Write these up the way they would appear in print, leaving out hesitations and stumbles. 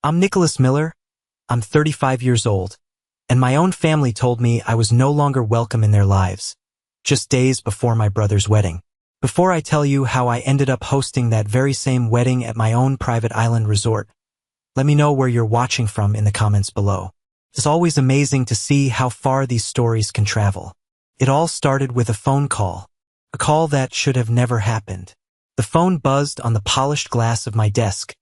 I'm Nicholas Miller. I'm 35 years old, and my own family told me I was no longer welcome in their lives, just days before my brother's wedding. Before I tell you how I ended up hosting that very same wedding at my own private island resort, let me know where you're watching from in the comments below. It's always amazing to see how far these stories can travel. It all started with a phone call, a call that should have never happened. The phone buzzed on the polished glass of my desk,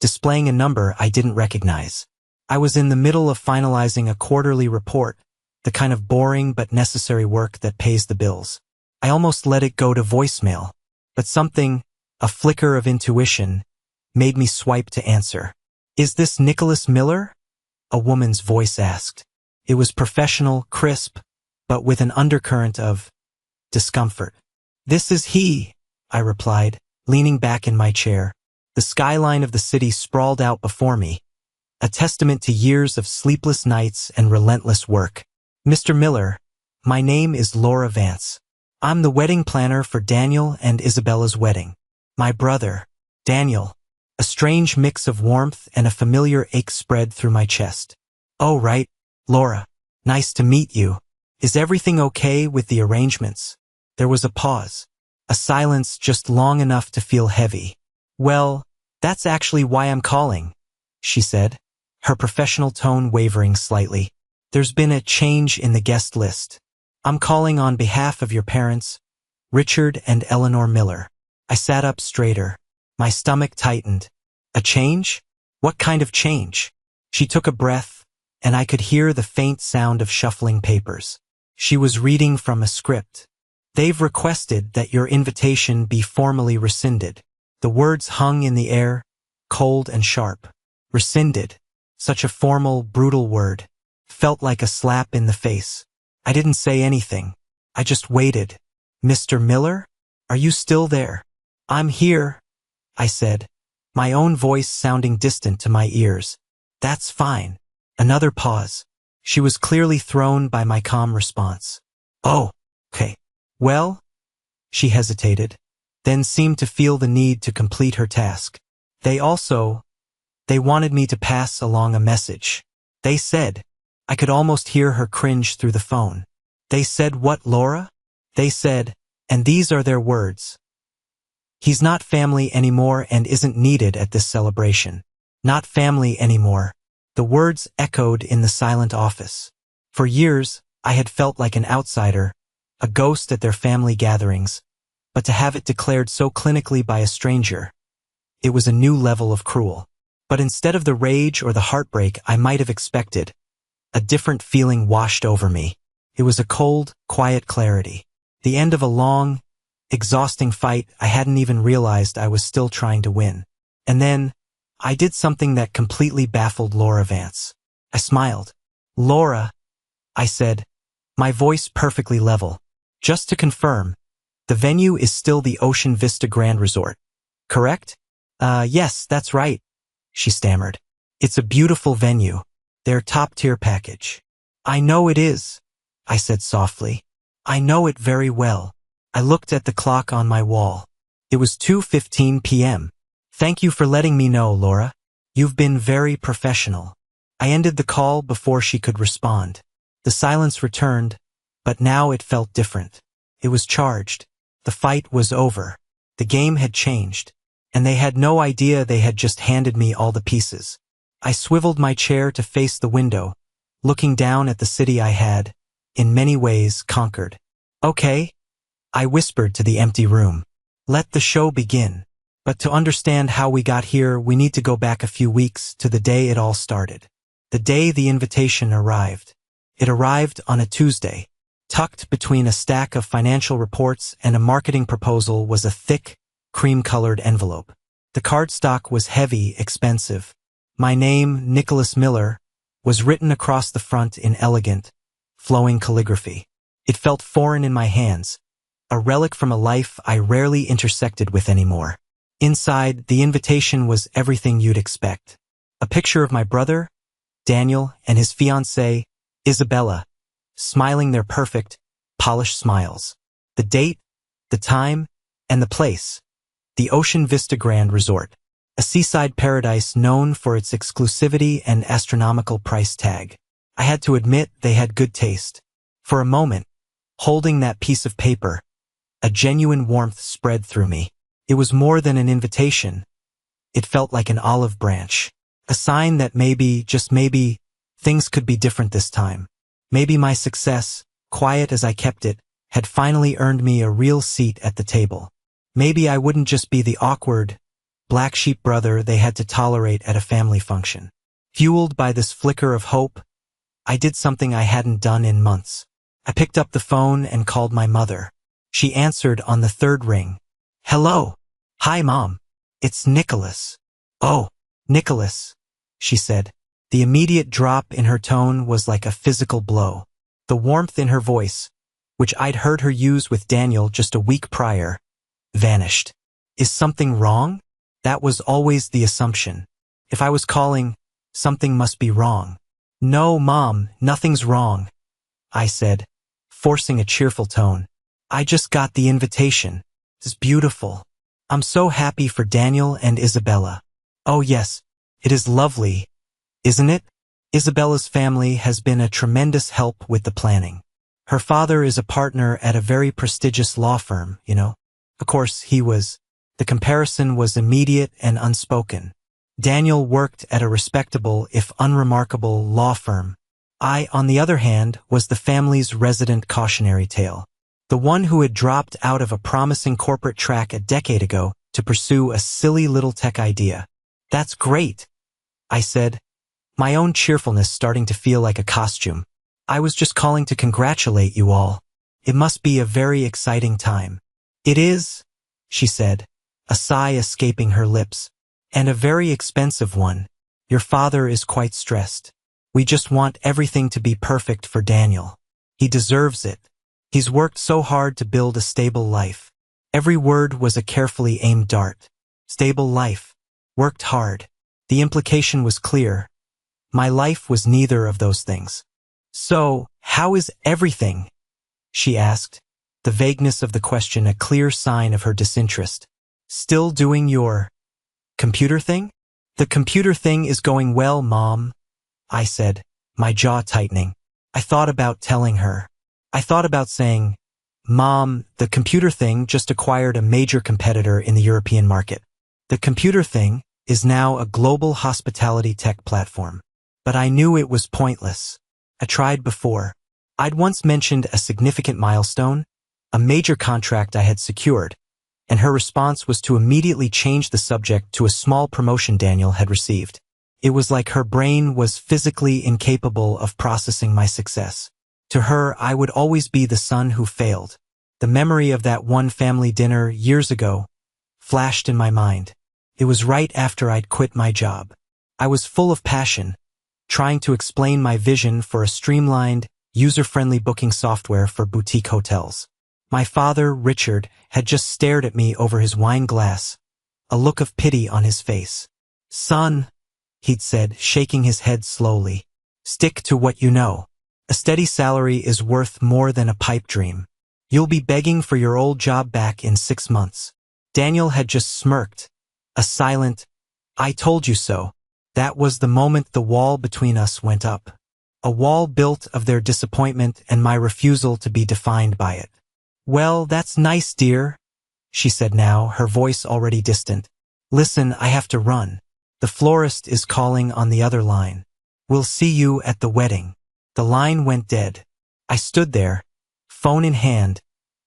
displaying a number I didn't recognize. I was in the middle of finalizing a quarterly report, the kind of boring but necessary work that pays the bills. I almost let it go to voicemail, but something, a flicker of intuition, made me swipe to answer. "Is this Nicholas Miller?" a woman's voice asked. It was professional, crisp, but with an undercurrent of discomfort. "This is he," I replied, leaning back in my chair. The skyline of the city sprawled out before me, a testament to years of sleepless nights and relentless work. "Mr. Miller, my name is Laura Vance. I'm the wedding planner for Daniel and Isabella's wedding. My brother, Daniel." A strange mix of warmth and a familiar ache spread through my chest. "Oh, right, Laura. Nice to meet you. Is everything okay with the arrangements?" There was a pause, a silence just long enough to feel heavy. "Well, that's actually why I'm calling," she said, her professional tone wavering slightly. "There's been a change in the guest list. I'm calling on behalf of your parents, Richard and Eleanor Miller." I sat up straighter. My stomach tightened. "A change? What kind of change?" She took a breath, and I could hear the faint sound of shuffling papers. She was reading from a script. "They've requested that your invitation be formally rescinded." The words hung in the air, cold and sharp. Rescinded. Such a formal, brutal word. Felt like a slap in the face. I didn't say anything. I just waited. "Mr. Miller? Are you still there?" "I'm here," I said, my own voice sounding distant to my ears. "That's fine." Another pause. She was clearly thrown by my calm response. "Oh, okay. Well?" She hesitated, then seemed to feel the need to complete her task. They wanted me to pass along a message. They said," I could almost hear her cringe through the phone. "They said what, Laura?" "They said, and these are their words, he's not family anymore and isn't needed at this celebration." Not family anymore. The words echoed in the silent office. For years, I had felt like an outsider, a ghost at their family gatherings, but to have it declared so clinically by a stranger, it was a new level of cruel. But instead of the rage or the heartbreak I might have expected, a different feeling washed over me. It was a cold, quiet clarity. The end of a long, exhausting fight I hadn't even realized I was still trying to win. And then, I did something that completely baffled Laura Vance. I smiled. "Laura," I said, my voice perfectly level. "Just to confirm, the venue is still the Ocean Vista Grand Resort, correct?" Yes, that's right," she stammered. "It's a beautiful venue. Their top-tier package." "I know it is," I said softly. "I know it very well." I looked at the clock on my wall. It was 2:15 p.m. "Thank you for letting me know, Laura. You've been very professional." I ended the call before she could respond. The silence returned, but now it felt different. It was charged. The fight was over. The game had changed, and they had no idea they had just handed me all the pieces. I swiveled my chair to face the window, looking down at the city I had, in many ways, conquered. "Okay," I whispered to the empty room. "Let the show begin." But to understand how we got here, we need to go back a few weeks to the day it all started. The day the invitation arrived. It arrived on a Tuesday. Tucked between a stack of financial reports and a marketing proposal was a thick, cream-colored envelope. The cardstock was heavy, expensive. My name, Nicholas Miller, was written across the front in elegant, flowing calligraphy. It felt foreign in my hands, a relic from a life I rarely intersected with anymore. Inside, the invitation was everything you'd expect. A picture of my brother, Daniel, and his fiancée, Isabella, smiling their perfect, polished smiles. The date, the time, and the place, the Ocean Vista Grand Resort. a seaside paradise known for its exclusivity and astronomical price tag. I had to admit they had good taste. For a moment, holding that piece of paper, a genuine warmth spread through me. It was more than an invitation. It felt like an olive branch, a sign that maybe, just maybe, things could be different this time. Maybe my success, quiet as I kept it, had finally earned me a real seat at the table. Maybe I wouldn't just be the awkward, black sheep brother they had to tolerate at a family function. Fueled by this flicker of hope, I did something I hadn't done in months. I picked up the phone and called my mother. She answered on the third ring. "Hello. Hi, Mom. It's Nicholas." "Oh, Nicholas," she said. The immediate drop in her tone was like a physical blow. The warmth in her voice, which I'd heard her use with Daniel just a week prior, vanished. Is something wrong? That was always the assumption. If I was calling, something must be wrong. "No, Mom, nothing's wrong," I said, forcing a cheerful tone. "I just got the invitation. It's beautiful. I'm so happy for Daniel and Isabella." "Oh yes, it is lovely, isn't it?" Isabella's family has been a tremendous help with the planning. Her father is a partner at a very prestigious law firm, you know. Of course, he was. The comparison was immediate and unspoken. Daniel worked at a respectable, if unremarkable, law firm. I, on the other hand, was the family's resident cautionary tale. The one who had dropped out of a promising corporate track a decade ago to pursue a silly little tech idea. "That's great," I said, my own cheerfulness starting to feel like a costume. "I was just calling to congratulate you all. It must be a very exciting time." "It is," she said, a sigh escaping her lips. "And a very expensive one. Your father is quite stressed. We just want everything to be perfect for Daniel. He deserves it. He's worked so hard to build a stable life." Every word was a carefully aimed dart. Stable life. Worked hard. The implication was clear. My life was neither of those things. "So, how is everything?" she asked, the vagueness of the question a clear sign of her disinterest. "Still doing your computer thing?" "The computer thing is going well, Mom," I said, my jaw tightening. I thought about telling her. I thought about saying, "Mom, the computer thing just acquired a major competitor in the European market. The computer thing is now a global hospitality tech platform." But I knew it was pointless. I tried before. I'd once mentioned a significant milestone, a major contract I had secured, and her response was to immediately change the subject to a small promotion Daniel had received. It was like her brain was physically incapable of processing my success. To her, I would always be the son who failed. The memory of that one family dinner years ago flashed in my mind. It was right after I'd quit my job. I was full of passion, trying to explain my vision for a streamlined, user-friendly booking software for boutique hotels. My father, Richard, had just stared at me over his wine glass, a look of pity on his face. "Son," he'd said, shaking his head slowly, "stick to what you know. A steady salary is worth more than a pipe dream. You'll be begging for your old job back in 6 months." Daniel had just smirked, a silent, "I told you so." That was the moment the wall between us went up. A wall built of their disappointment and my refusal to be defined by it. "Well, that's nice, dear," she said now, her voice already distant. "Listen, I have to run. The florist is calling on the other line. We'll see you at the wedding." The line went dead. I stood there, phone in hand,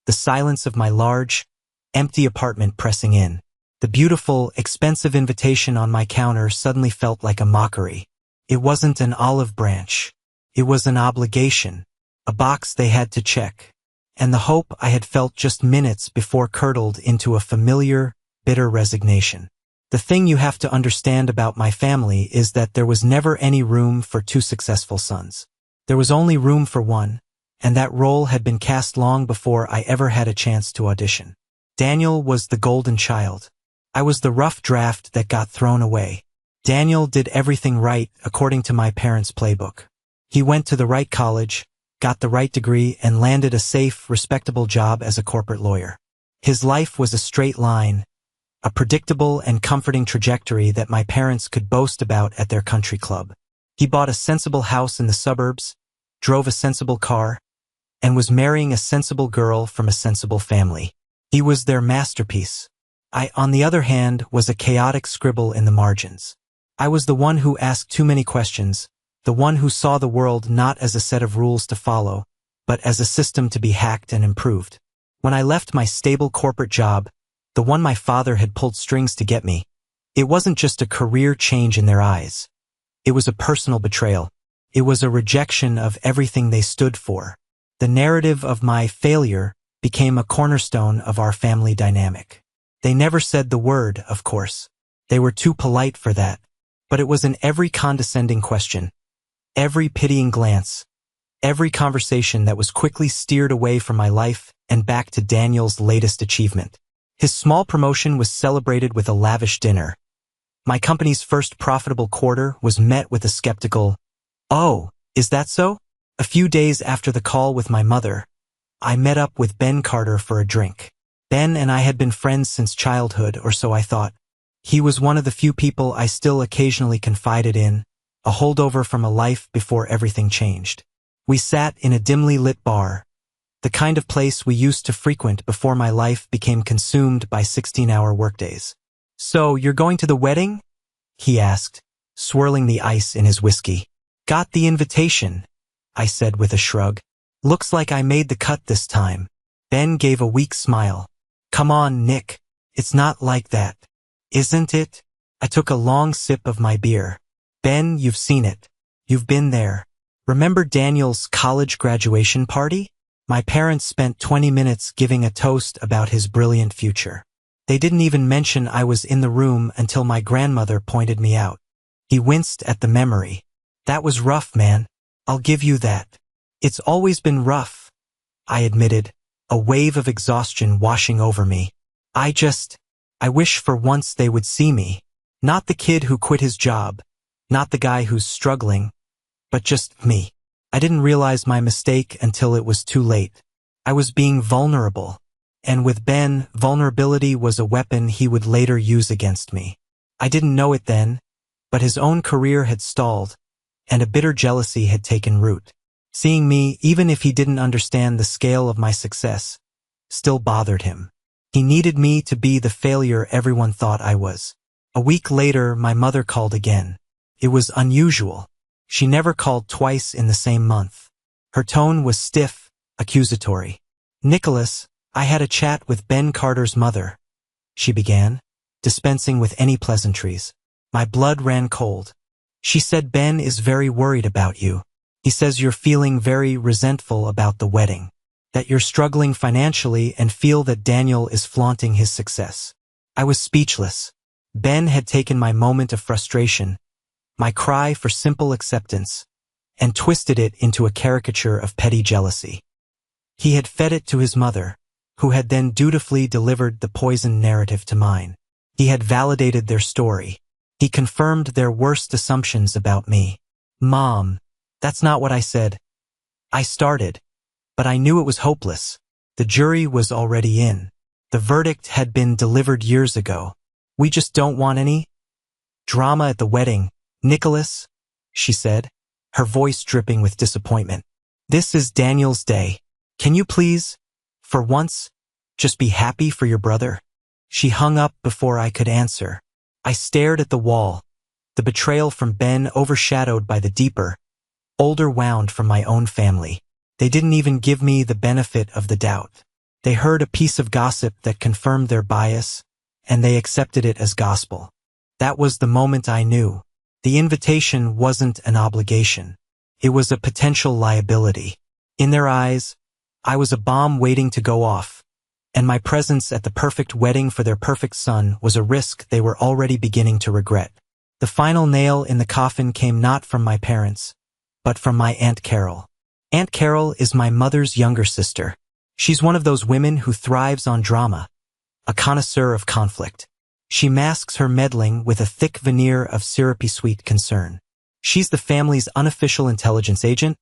the silence of my large, empty apartment pressing in. The beautiful, expensive invitation on my counter suddenly felt like a mockery. It wasn't an olive branch. It was an obligation, a box they had to check. And the hope I had felt just minutes before curdled into a familiar, bitter resignation. The thing you have to understand about my family is that there was never any room for 2 successful sons. There was only room for one, and that role had been cast long before I ever had a chance to audition. Daniel was the golden child. I was the rough draft that got thrown away. Daniel did everything right according to my parents' playbook. He went to the right college, got the right degree, and landed a safe, respectable job as a corporate lawyer. His life was a straight line, a predictable and comforting trajectory that my parents could boast about at their country club. He bought a sensible house in the suburbs, drove a sensible car, and was marrying a sensible girl from a sensible family. He was their masterpiece. I, on the other hand, was a chaotic scribble in the margins. I was the one who asked too many questions, the one who saw the world not as a set of rules to follow, but as a system to be hacked and improved. When I left my stable corporate job, the one my father had pulled strings to get me, it wasn't just a career change in their eyes. It was a personal betrayal. It was a rejection of everything they stood for. The narrative of my failure became a cornerstone of our family dynamic. They never said the word, of course. They were too polite for that. But it was in every condescending question, every pitying glance, every conversation that was quickly steered away from my life and back to Daniel's latest achievement. His small promotion was celebrated with a lavish dinner. My company's first profitable quarter was met with a skeptical, "Oh, is that so?" A few days after the call with my mother, I met up with Ben Carter for a drink. Ben and I had been friends since childhood, or so I thought. He was one of the few people I still occasionally confided in, a holdover from a life before everything changed. We sat in a dimly lit bar, the kind of place we used to frequent before my life became consumed by 16-hour workdays. "So, you're going to the wedding?" he asked, swirling the ice in his whiskey. "Got the invitation," I said with a shrug. "Looks like I made the cut this time." Ben gave a weak smile. "Come on, Nick. It's not like that. Isn't it?" I took a long sip of my beer. "Ben, you've seen it. You've been there. Remember Daniel's college graduation party? My parents spent 20 minutes giving a toast about his brilliant future. They didn't even mention I was in the room until my grandmother pointed me out." He winced at the memory. "That was rough, man. I'll give you that." "It's always been rough," I admitted, a wave of exhaustion washing over me. I wish for once they would see me. Not the kid who quit his job, not the guy who's struggling, but just me. I didn't realize my mistake until it was too late. I was being vulnerable, and with Ben, vulnerability was a weapon he would later use against me. I didn't know it then, but his own career had stalled, and a bitter jealousy had taken root. Seeing me, even if he didn't understand the scale of my success, still bothered him. He needed me to be the failure everyone thought I was. A week later, my mother called again. It was unusual. She never called twice in the same month. Her tone was stiff, accusatory. "Nicholas, I had a chat with Ben Carter's mother," she began, dispensing with any pleasantries. My blood ran cold. "She said Ben is very worried about you. He says you're feeling very resentful about the wedding, that you're struggling financially and feel that Daniel is flaunting his success." I was speechless. Ben had taken my moment of frustration, my cry for simple acceptance, and twisted it into a caricature of petty jealousy. He had fed it to his mother, who had then dutifully delivered the poisoned narrative to mine. He had validated their story. He confirmed their worst assumptions about me. "Mom, that's not what I said." I started, but I knew it was hopeless. The jury was already in. The verdict had been delivered years ago. "We just don't want any drama at the wedding, Nicholas," she said, her voice dripping with disappointment. "This is Daniel's day. Can you please, for once, just be happy for your brother?" She hung up before I could answer. I stared at the wall, the betrayal from Ben overshadowed by the deeper, older wound from my own family. They didn't even give me the benefit of the doubt. They heard a piece of gossip that confirmed their bias, and they accepted it as gospel. That was the moment I knew. The invitation wasn't an obligation. It was a potential liability. In their eyes, I was a bomb waiting to go off, and my presence at the perfect wedding for their perfect son was a risk they were already beginning to regret. The final nail in the coffin came not from my parents, but from my Aunt Carol. Aunt Carol is my mother's younger sister. She's one of those women who thrives on drama, a connoisseur of conflict. She masks her meddling with a thick veneer of syrupy sweet concern. She's the family's unofficial intelligence agent,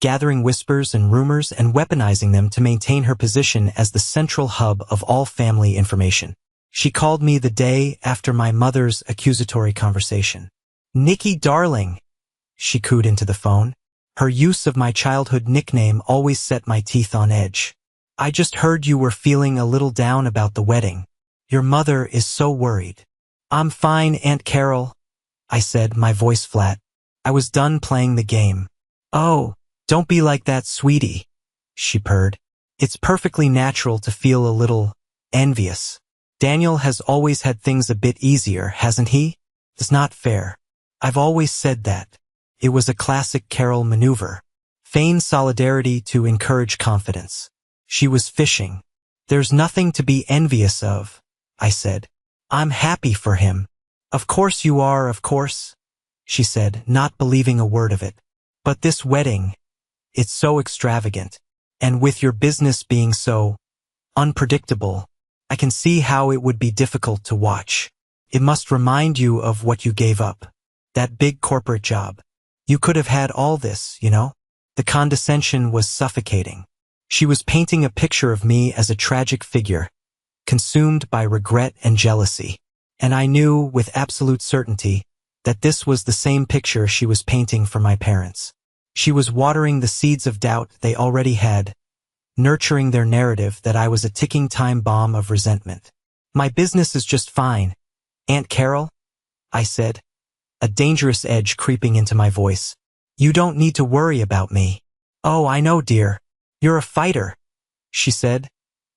gathering whispers and rumors and weaponizing them to maintain her position as the central hub of all family information. She called me the day after my mother's accusatory conversation. "Nikki, darling," she cooed into the phone. Her use of my childhood nickname always set my teeth on edge. "I just heard you were feeling a little down about the wedding. Your mother is so worried." "I'm fine, Aunt Carol," I said, my voice flat. I was done playing the game. "Oh, don't be like that, sweetie," she purred. "It's perfectly natural to feel a little envious. Daniel has always had things a bit easier, hasn't he? It's not fair. I've always said that." It was a classic Carol maneuver. Feign solidarity to encourage confidence. She was fishing. "There's nothing to be envious of," I said. "I'm happy for him." "Of course you are, of course," she said, not believing a word of it. "But this wedding, it's so extravagant. And with your business being so unpredictable, I can see how it would be difficult to watch. It must remind you of what you gave up. That big corporate job. You could have had all this, you know?" The condescension was suffocating. She was painting a picture of me as a tragic figure, consumed by regret and jealousy. And I knew with absolute certainty that this was the same picture she was painting for my parents. She was watering the seeds of doubt they already had, nurturing their narrative that I was a ticking time bomb of resentment. "My business is just fine, Aunt Carol," I said, a dangerous edge creeping into my voice. "You don't need to worry about me." "Oh, I know, dear. You're a fighter," she said,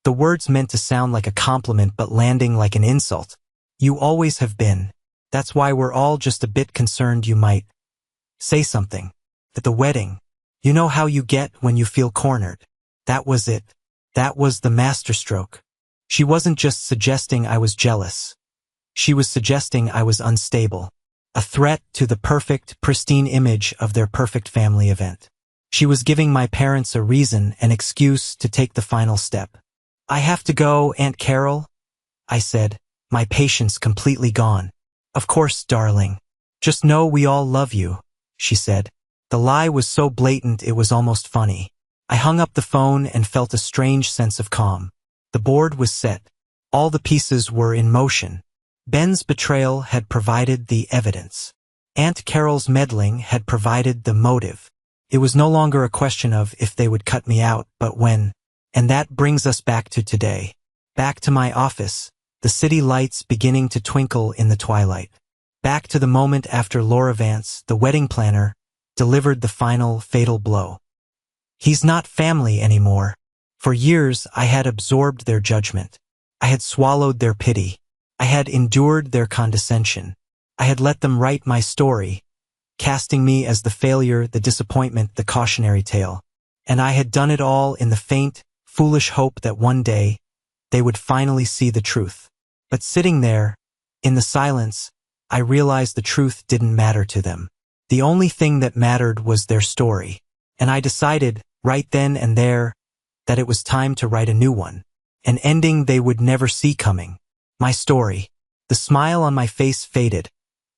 the words meant to sound like a compliment but landing like an insult. "You always have been. That's why we're all just a bit concerned you might say something. At the wedding, you know how you get when you feel cornered." That was it. That was the masterstroke. She wasn't just suggesting I was jealous. She was suggesting I was unstable. A threat to the perfect, pristine image of their perfect family event. She was giving my parents a reason, an excuse to take the final step. "I have to go, Aunt Carol," I said, my patience completely gone. "Of course, darling. Just know we all love you," she said. The lie was so blatant it was almost funny. I hung up the phone and felt a strange sense of calm. The board was set. All the pieces were in motion. Ben's betrayal had provided the evidence. Aunt Carol's meddling had provided the motive. It was no longer a question of if they would cut me out, but when. And that brings us back to today. Back to my office, the city lights beginning to twinkle in the twilight. Back to the moment after Laura Vance, the wedding planner, delivered the final, fatal blow. He's not family anymore. For years, I had absorbed their judgment. I had swallowed their pity. I had endured their condescension. I had let them write my story, casting me as the failure, the disappointment, the cautionary tale. And I had done it all in the faint, foolish hope that one day they would finally see the truth. But sitting there, in the silence, I realized the truth didn't matter to them. The only thing that mattered was their story. And I decided, right then and there, that it was time to write a new one. An ending they would never see coming. My story. The smile on my face faded,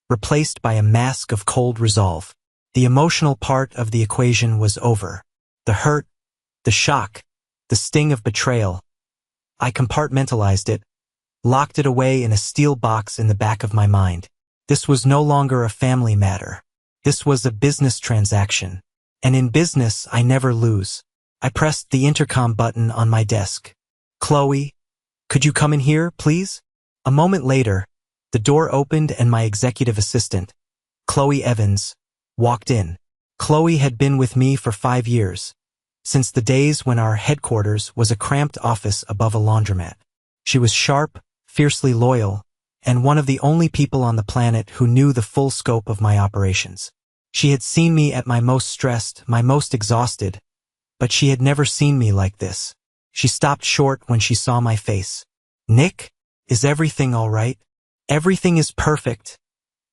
replaced by a mask of cold resolve. The emotional part of the equation was over. The hurt, the shock, the sting of betrayal. I compartmentalized it, locked it away in a steel box in the back of my mind. This was no longer a family matter. This was a business transaction. And in business, I never lose. I pressed the intercom button on my desk. "Chloe, could you come in here, please?" A moment later, the door opened and my executive assistant, Chloe Evans, walked in. Chloe had been with me for 5 years, since the days when our headquarters was a cramped office above a laundromat. She was sharp, fiercely loyal, and one of the only people on the planet who knew the full scope of my operations. She had seen me at my most stressed, my most exhausted, but she had never seen me like this. She stopped short when she saw my face. "Nick, is everything all right?" "Everything is perfect,"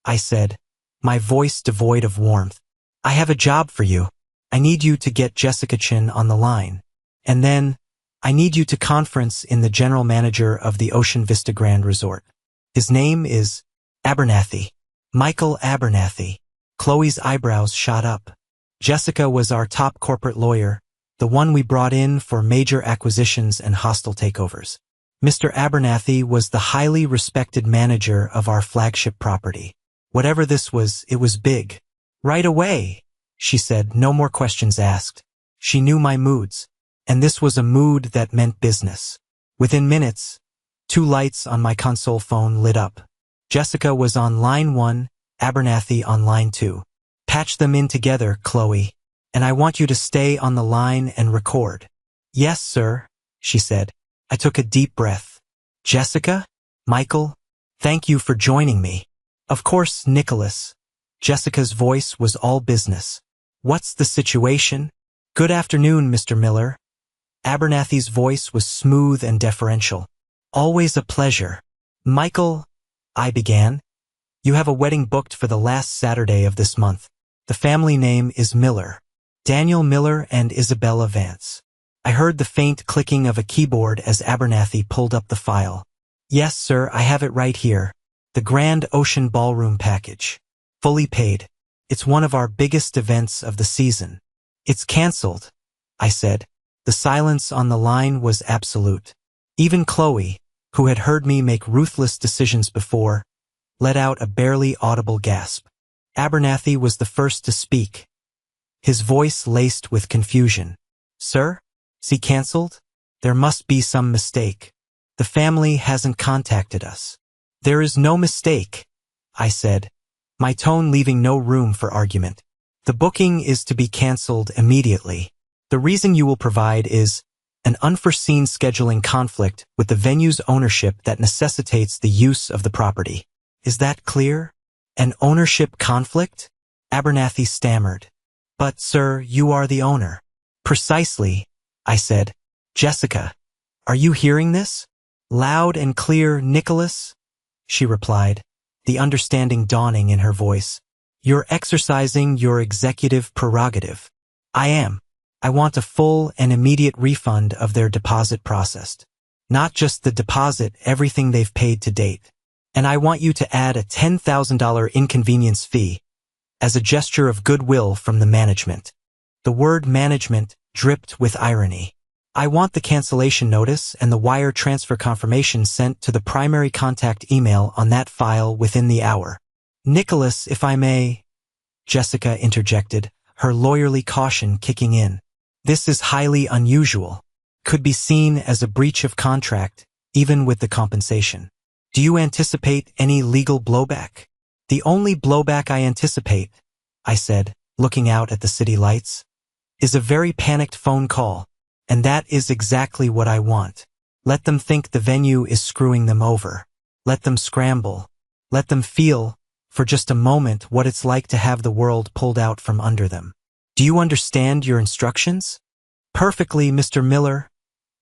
I said, my voice devoid of warmth. "I have a job for you. I need you to get Jessica Chin on the line. And then, I need you to conference in the general manager of the Ocean Vista Grand Resort. His name is Abernathy. Michael Abernathy." Chloe's eyebrows shot up. Jessica was our top corporate lawyer, the one we brought in for major acquisitions and hostile takeovers. Mr. Abernathy was the highly respected manager of our flagship property. Whatever this was, it was big. Right away, she said, no more questions asked. She knew my moods, and this was a mood that meant business. Within minutes, 2 lights on my console phone lit up. Jessica was on line 1, Abernathy on line 2. Patch them in together, Chloe, and I want you to stay on the line and record. Yes, sir, she said. I took a deep breath. Jessica? Michael? Thank you for joining me. Of course, Nicholas. Jessica's voice was all business. What's the situation? Good afternoon, Mr. Miller. Abernathy's voice was smooth and deferential. Always a pleasure. Michael, I began. You have a wedding booked for the last Saturday of this month. The family name is Miller. Daniel Miller and Isabella Vance. I heard the faint clicking of a keyboard as Abernathy pulled up the file. Yes, sir, I have it right here. The Grand Ocean Ballroom package. Fully paid. It's one of our biggest events of the season. It's cancelled, I said. The silence on the line was absolute. Even Chloe, who had heard me make ruthless decisions before, let out a barely audible gasp. Abernathy was the first to speak, his voice laced with confusion. Sir? See cancelled? There must be some mistake. The family hasn't contacted us. There is no mistake, I said, my tone leaving no room for argument. The booking is to be cancelled immediately. The reason you will provide is an unforeseen scheduling conflict with the venue's ownership that necessitates the use of the property. Is that clear? An ownership conflict? Abernathy stammered. But, sir, you are the owner. Precisely, I said. Jessica, are you hearing this? Loud and clear, Nicholas? She replied, the understanding dawning in her voice. You're exercising your executive prerogative. I am. I want a full and immediate refund of their deposit processed. Not just the deposit, everything they've paid to date. And I want you to add a $10,000 inconvenience fee as a gesture of goodwill from the management. The word management dripped with irony. I want the cancellation notice and the wire transfer confirmation sent to the primary contact email on that file within the hour. Nicholas, if I may, Jessica interjected, her lawyerly caution kicking in. This is highly unusual. Could be seen as a breach of contract, even with the compensation. Do you anticipate any legal blowback? The only blowback I anticipate, I said, looking out at the city lights, is a very panicked phone call, and that is exactly what I want. Let them think the venue is screwing them over. Let them scramble. Let them feel, for just a moment, what it's like to have the world pulled out from under them. Do you understand your instructions? Perfectly, Mr. Miller,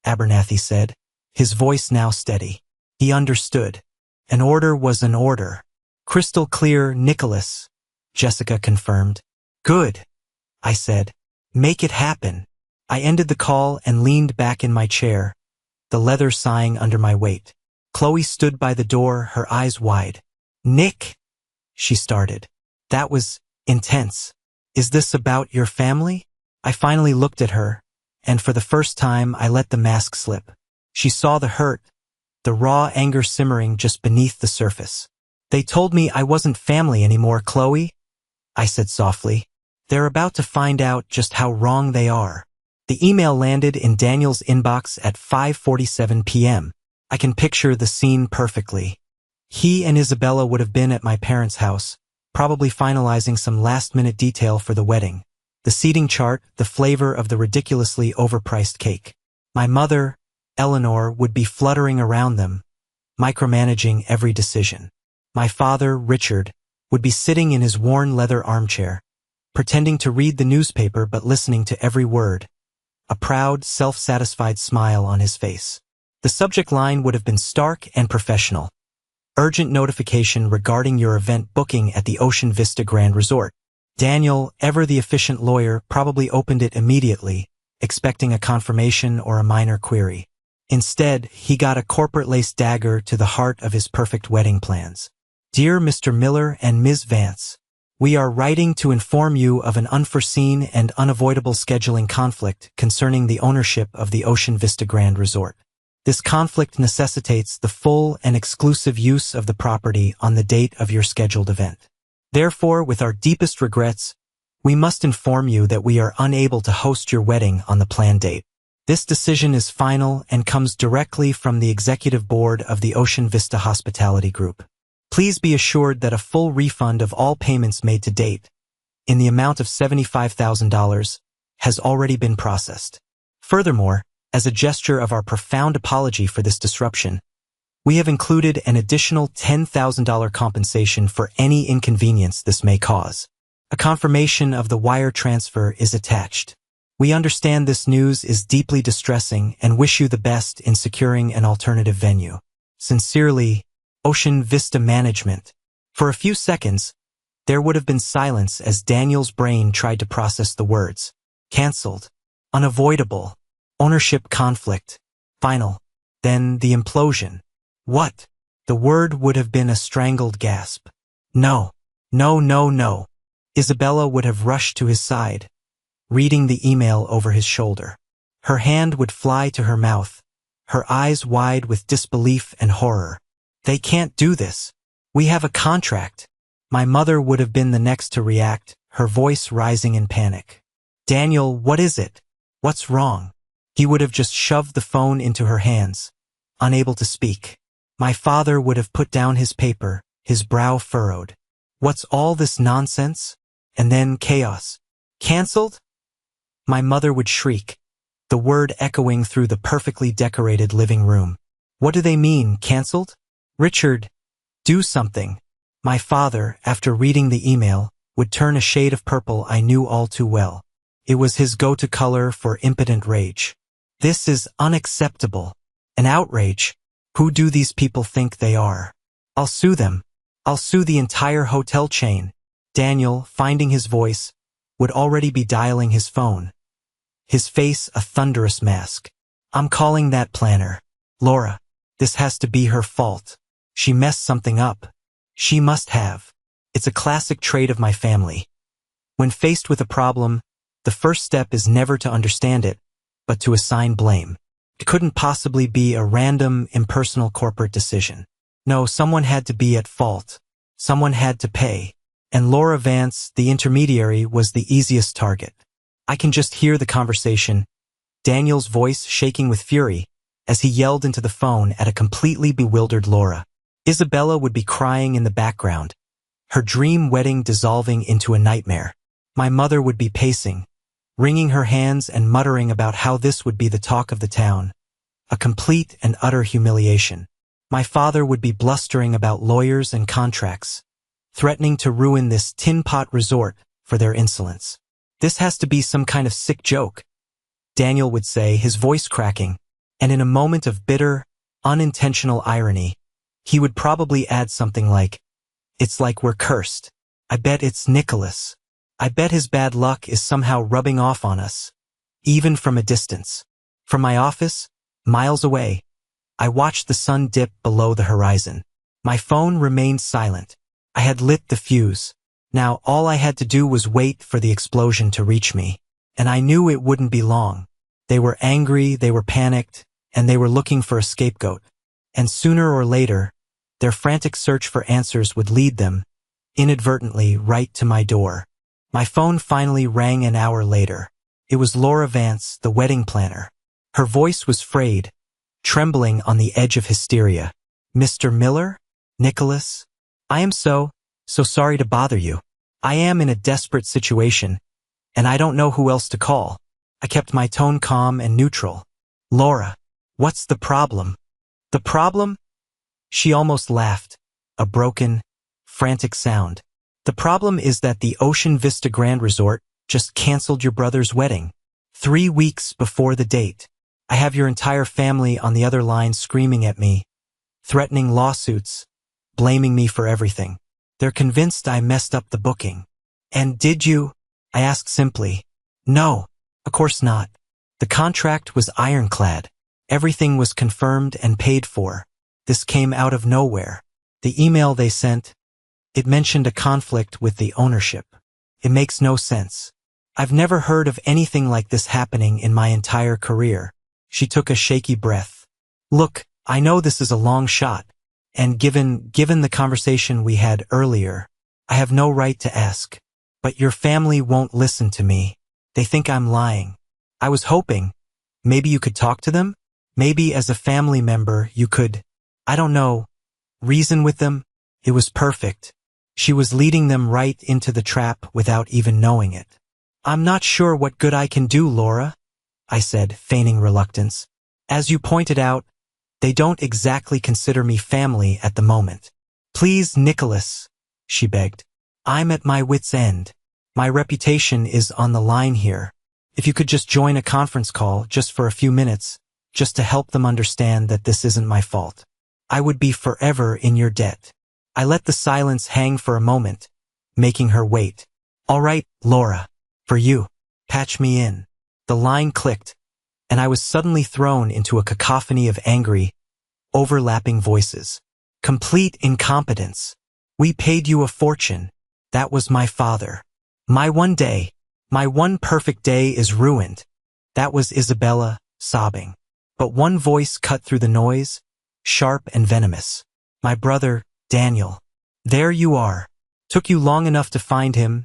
Abernathy said, his voice now steady. He understood. An order was an order. Crystal clear, Nicholas, Jessica confirmed. Good, I said. Make it happen. I ended the call and leaned back in my chair, the leather sighing under my weight. Chloe stood by the door, her eyes wide. Nick, she started. That was intense. Is this about your family? I finally looked at her, and for the first time I let the mask slip. She saw the hurt, the raw anger simmering just beneath the surface. They told me I wasn't family anymore, Chloe, I said softly. They're about to find out just how wrong they are. The email landed in Daniel's inbox at 5:47 p.m. I can picture the scene perfectly. He and Isabella would have been at my parents' house, probably finalizing some last-minute detail for the wedding. The seating chart, the flavor of the ridiculously overpriced cake. My mother, Eleanor, would be fluttering around them, micromanaging every decision. My father, Richard, would be sitting in his worn leather armchair, pretending to read the newspaper but listening to every word, a proud, self-satisfied smile on his face. The subject line would have been stark and professional. Urgent notification regarding your event booking at the Ocean Vista Grand Resort. Daniel, ever the efficient lawyer, probably opened it immediately, expecting a confirmation or a minor query. Instead, he got a corporate-laced dagger to the heart of his perfect wedding plans. Dear Mr. Miller and Ms. Vance, we are writing to inform you of an unforeseen and unavoidable scheduling conflict concerning the ownership of the Ocean Vista Grand Resort. This conflict necessitates the full and exclusive use of the property on the date of your scheduled event. Therefore, with our deepest regrets, we must inform you that we are unable to host your wedding on the planned date. This decision is final and comes directly from the executive board of the Ocean Vista Hospitality Group. Please be assured that a full refund of all payments made to date, in the amount of $75,000, has already been processed. Furthermore, as a gesture of our profound apology for this disruption, we have included an additional $10,000 compensation for any inconvenience this may cause. A confirmation of the wire transfer is attached. We understand this news is deeply distressing and wish you the best in securing an alternative venue. Sincerely, Ocean Vista Management. For a few seconds, there would have been silence as Daniel's brain tried to process the words. Cancelled. Unavoidable. Ownership conflict. Final. Then the implosion. What? The word would have been a strangled gasp. No. No, no, no. Isabella would have rushed to his side, reading the email over his shoulder. Her hand would fly to her mouth, her eyes wide with disbelief and horror. They can't do this. We have a contract. My mother would have been the next to react, her voice rising in panic. Daniel, what is it? What's wrong? He would have just shoved the phone into her hands, unable to speak. My father would have put down his paper, his brow furrowed. What's all this nonsense? And then chaos. Cancelled? My mother would shriek, the word echoing through the perfectly decorated living room. What do they mean, cancelled? Richard, do something. My father, after reading the email, would turn a shade of purple I knew all too well. It was his go-to color for impotent rage. This is unacceptable. An outrage. Who do these people think they are? I'll sue them. I'll sue the entire hotel chain. Daniel, finding his voice, would already be dialing his phone. His face a thunderous mask. I'm calling that planner. Laura, this has to be her fault. She messed something up. She must have. It's a classic trait of my family. When faced with a problem, the first step is never to understand it, but to assign blame. It couldn't possibly be a random, impersonal corporate decision. No, someone had to be at fault. Someone had to pay. And Laura Vance, the intermediary, was the easiest target. I can just hear the conversation, Daniel's voice shaking with fury, as he yelled into the phone at a completely bewildered Laura. Isabella would be crying in the background, her dream wedding dissolving into a nightmare. My mother would be pacing, wringing her hands and muttering about how this would be the talk of the town. A complete and utter humiliation. My father would be blustering about lawyers and contracts, threatening to ruin this tin pot resort for their insolence. This has to be some kind of sick joke, Daniel would say, his voice cracking, and in a moment of bitter, unintentional irony, he would probably add something like, it's like we're cursed. I bet it's Nicholas. I bet his bad luck is somehow rubbing off on us, even from a distance. From my office, miles away, I watched the sun dip below the horizon. My phone remained silent. I had lit the fuse. Now all I had to do was wait for the explosion to reach me. And I knew it wouldn't be long. They were angry, they were panicked, and they were looking for a scapegoat. And sooner or later, their frantic search for answers would lead them, inadvertently, right to my door. My phone finally rang an hour later. It was Laura Vance, the wedding planner. Her voice was frayed, trembling on the edge of hysteria. Mr. Miller? Nicholas? I am so sorry to bother you. I am in a desperate situation, and I don't know who else to call. I kept my tone calm and neutral. Laura, what's the problem? The problem? She almost laughed, a broken, frantic sound. The problem is that the Ocean Vista Grand Resort just canceled your brother's wedding. 3 weeks before the date. I have your entire family on the other line screaming at me, threatening lawsuits, blaming me for everything. They're convinced I messed up the booking. And did you? I asked simply. No, of course not. The contract was ironclad. Everything was confirmed and paid for. This came out of nowhere. The email they sent, it mentioned a conflict with the ownership. It makes no sense. I've never heard of anything like this happening in my entire career. She took a shaky breath. Look, I know this is a long shot, and given the conversation we had earlier, I have no right to ask. But your family won't listen to me. They think I'm lying. I was hoping, maybe you could talk to them? Maybe as a family member you could, I don't know, reason with them? It was perfect. She was leading them right into the trap without even knowing it. I'm not sure what good I can do, Laura, I said, feigning reluctance. As you pointed out, they don't exactly consider me family at the moment. Please, Nicholas, she begged. I'm at my wit's end. My reputation is on the line here. If you could just join a conference call just for a few minutes, just to help them understand that this isn't my fault. I would be forever in your debt. I let the silence hang for a moment, making her wait. All right, Laura, for you. Patch me in. The line clicked, and I was suddenly thrown into a cacophony of angry, overlapping voices. Complete incompetence. We paid you a fortune. That was my father. My one perfect day is ruined. That was Isabella, sobbing. But one voice cut through the noise, sharp and venomous. My brother, Daniel. There you are. Took you long enough to find him,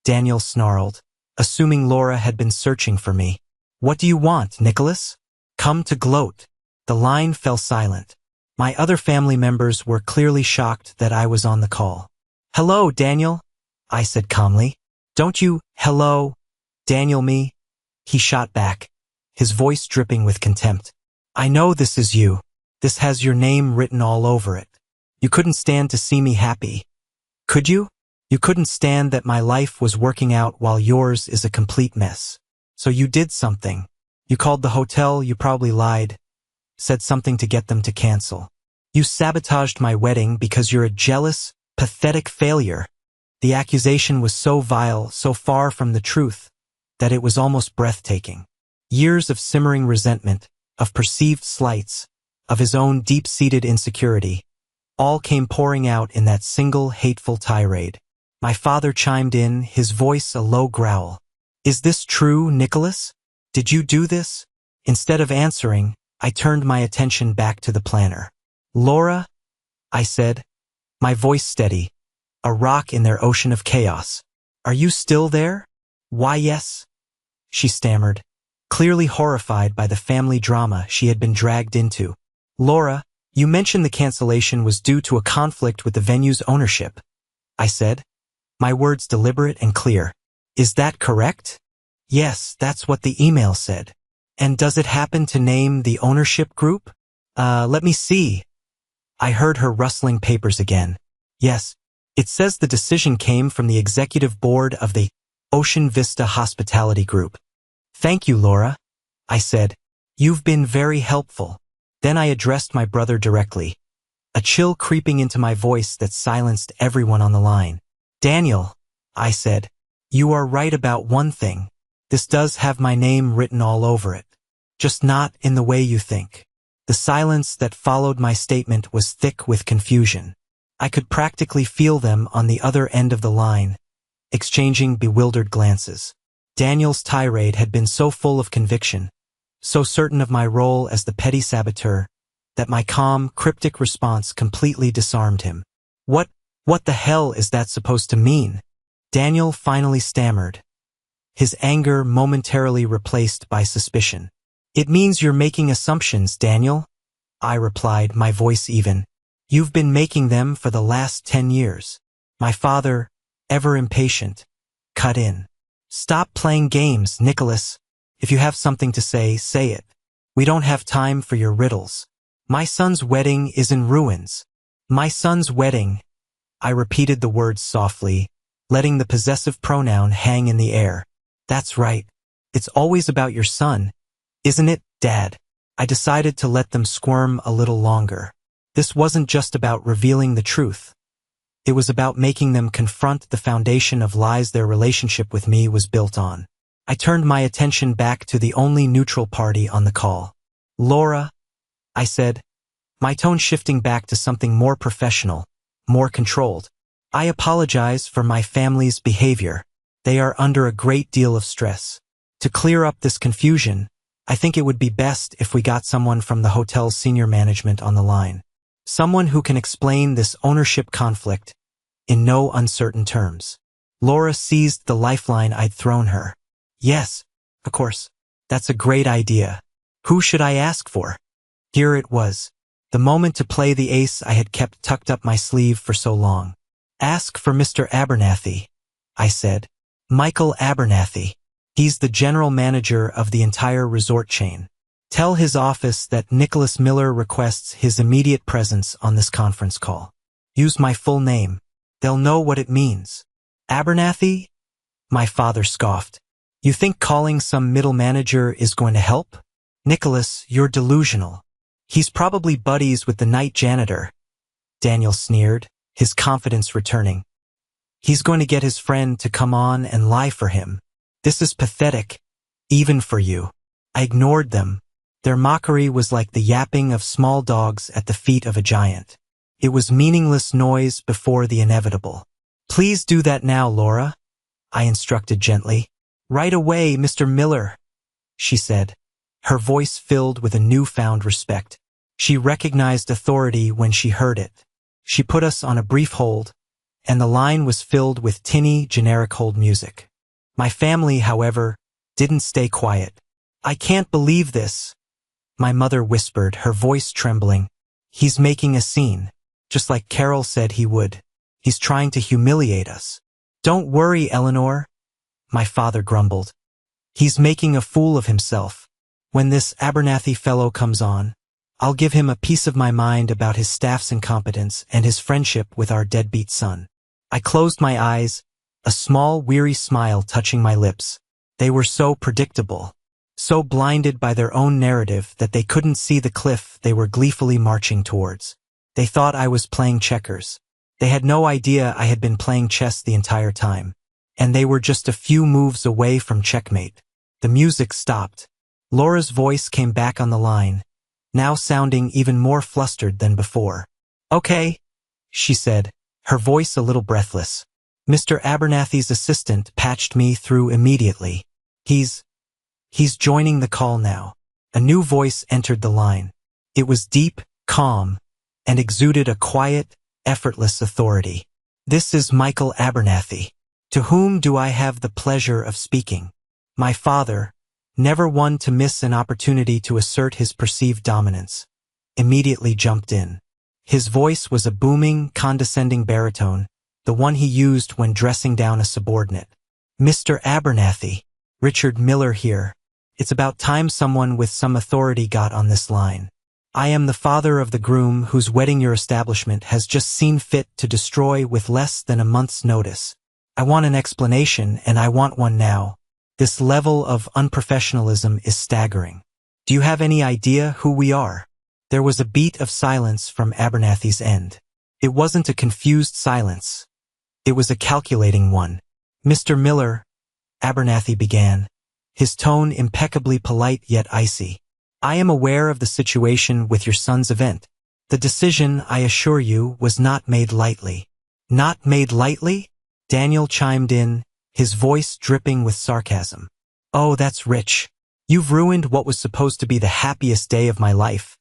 Daniel snarled, assuming Laura had been searching for me. What do you want, Nicholas? Come to gloat. The line fell silent. My other family members were clearly shocked that I was on the call. Hello, Daniel, I said calmly. Don't you, hello, Daniel me? He shot back, his voice dripping with contempt. I know this is you. This has your name written all over it. You couldn't stand to see me happy. Could you? You couldn't stand that my life was working out while yours is a complete mess. So you did something. You called the hotel, you probably lied, said something to get them to cancel. You sabotaged my wedding because you're a jealous, pathetic failure. The accusation was so vile, so far from the truth, that it was almost breathtaking. Years of simmering resentment, of perceived slights, of his own deep-seated insecurity, all came pouring out in that single hateful tirade. My father chimed in, his voice a low growl. Is this true, Nicholas? Did you do this? Instead of answering, I turned my attention back to the planner. Laura, I said, my voice steady, a rock in their ocean of chaos. Are you still there? Why, yes, she stammered, clearly horrified by the family drama she had been dragged into. Laura, you mentioned the cancellation was due to a conflict with the venue's ownership, I said, my words deliberate and clear. Is that correct? Yes, that's what the email said. And does it happen to name the ownership group? Let me see. I heard her rustling papers again. Yes, it says the decision came from the executive board of the Ocean Vista Hospitality Group. Thank you, Laura, I said. You've been very helpful. Then I addressed my brother directly, a chill creeping into my voice that silenced everyone on the line. Daniel, I said, you are right about one thing. This does have my name written all over it. Just not in the way you think. The silence that followed my statement was thick with confusion. I could practically feel them on the other end of the line, exchanging bewildered glances. Daniel's tirade had been so full of conviction, so certain of my role as the petty saboteur, that my calm, cryptic response completely disarmed him. What the hell is that supposed to mean? Daniel finally stammered, his anger momentarily replaced by suspicion. It means you're making assumptions, Daniel, I replied, my voice even. You've been making them for the last 10 years. My father, ever impatient, cut in. Stop playing games, Nicholas. If you have something to say, say it. We don't have time for your riddles. My son's wedding is in ruins. My son's wedding. I repeated the words softly, letting the possessive pronoun hang in the air. That's right. It's always about your son, isn't it, Dad? I decided to let them squirm a little longer. This wasn't just about revealing the truth. It was about making them confront the foundation of lies their relationship with me was built on. I turned my attention back to the only neutral party on the call. Laura, I said, my tone shifting back to something more professional, more controlled. I apologize for my family's behavior. They are under a great deal of stress. To clear up this confusion, I think it would be best if we got someone from the hotel's senior management on the line. Someone who can explain this ownership conflict in no uncertain terms. Laura seized the lifeline I'd thrown her. Yes, of course. That's a great idea. Who should I ask for? Here it was. The moment to play the ace I had kept tucked up my sleeve for so long. Ask for Mr. Abernathy, I said. Michael Abernathy. He's the general manager of the entire resort chain. Tell his office that Nicholas Miller requests his immediate presence on this conference call. Use my full name. They'll know what it means. Abernathy? My father scoffed. You think calling some middle manager is going to help? Nicholas, you're delusional. He's probably buddies with the night janitor. Daniel sneered, his confidence returning. He's going to get his friend to come on and lie for him. This is pathetic, even for you. I ignored them. Their mockery was like the yapping of small dogs at the feet of a giant. It was meaningless noise before the inevitable. Please do that now, Laura, I instructed gently. Right away, Mr. Miller, she said, her voice filled with a newfound respect. She recognized authority when she heard it. She put us on a brief hold, and the line was filled with tinny, generic hold music. My family, however, didn't stay quiet. I can't believe this, my mother whispered, her voice trembling. He's making a scene, just like Carol said he would. He's trying to humiliate us. Don't worry, Eleanor, my father grumbled. He's making a fool of himself. When this Abernathy fellow comes on, I'll give him a piece of my mind about his staff's incompetence and his friendship with our deadbeat son. I closed my eyes, a small, weary smile touching my lips. They were so predictable, so blinded by their own narrative that they couldn't see the cliff they were gleefully marching towards. They thought I was playing checkers. They had no idea I had been playing chess the entire time. And they were just a few moves away from checkmate. The music stopped. Laura's voice came back on the line, now sounding even more flustered than before. Okay, she said, her voice a little breathless. Mr. Abernathy's assistant patched me through immediately. He's joining the call now. A new voice entered the line. It was deep, calm, and exuded a quiet, effortless authority. This is Michael Abernathy. To whom do I have the pleasure of speaking? My father, never one to miss an opportunity to assert his perceived dominance, immediately jumped in. His voice was a booming, condescending baritone, the one he used when dressing down a subordinate. Mr. Abernathy, Richard Miller here. It's about time someone with some authority got on this line. I am the father of the groom whose wedding your establishment has just seen fit to destroy with less than a month's notice. I want an explanation, and I want one now. This level of unprofessionalism is staggering. Do you have any idea who we are? There was a beat of silence from Abernathy's end. It wasn't a confused silence. It was a calculating one. Mr. Miller, Abernathy began, his tone impeccably polite yet icy. I am aware of the situation with your son's event. The decision, I assure you, was not made lightly. Not made lightly? Daniel chimed in, his voice dripping with sarcasm. Oh, that's rich. You've ruined what was supposed to be the happiest day of my life.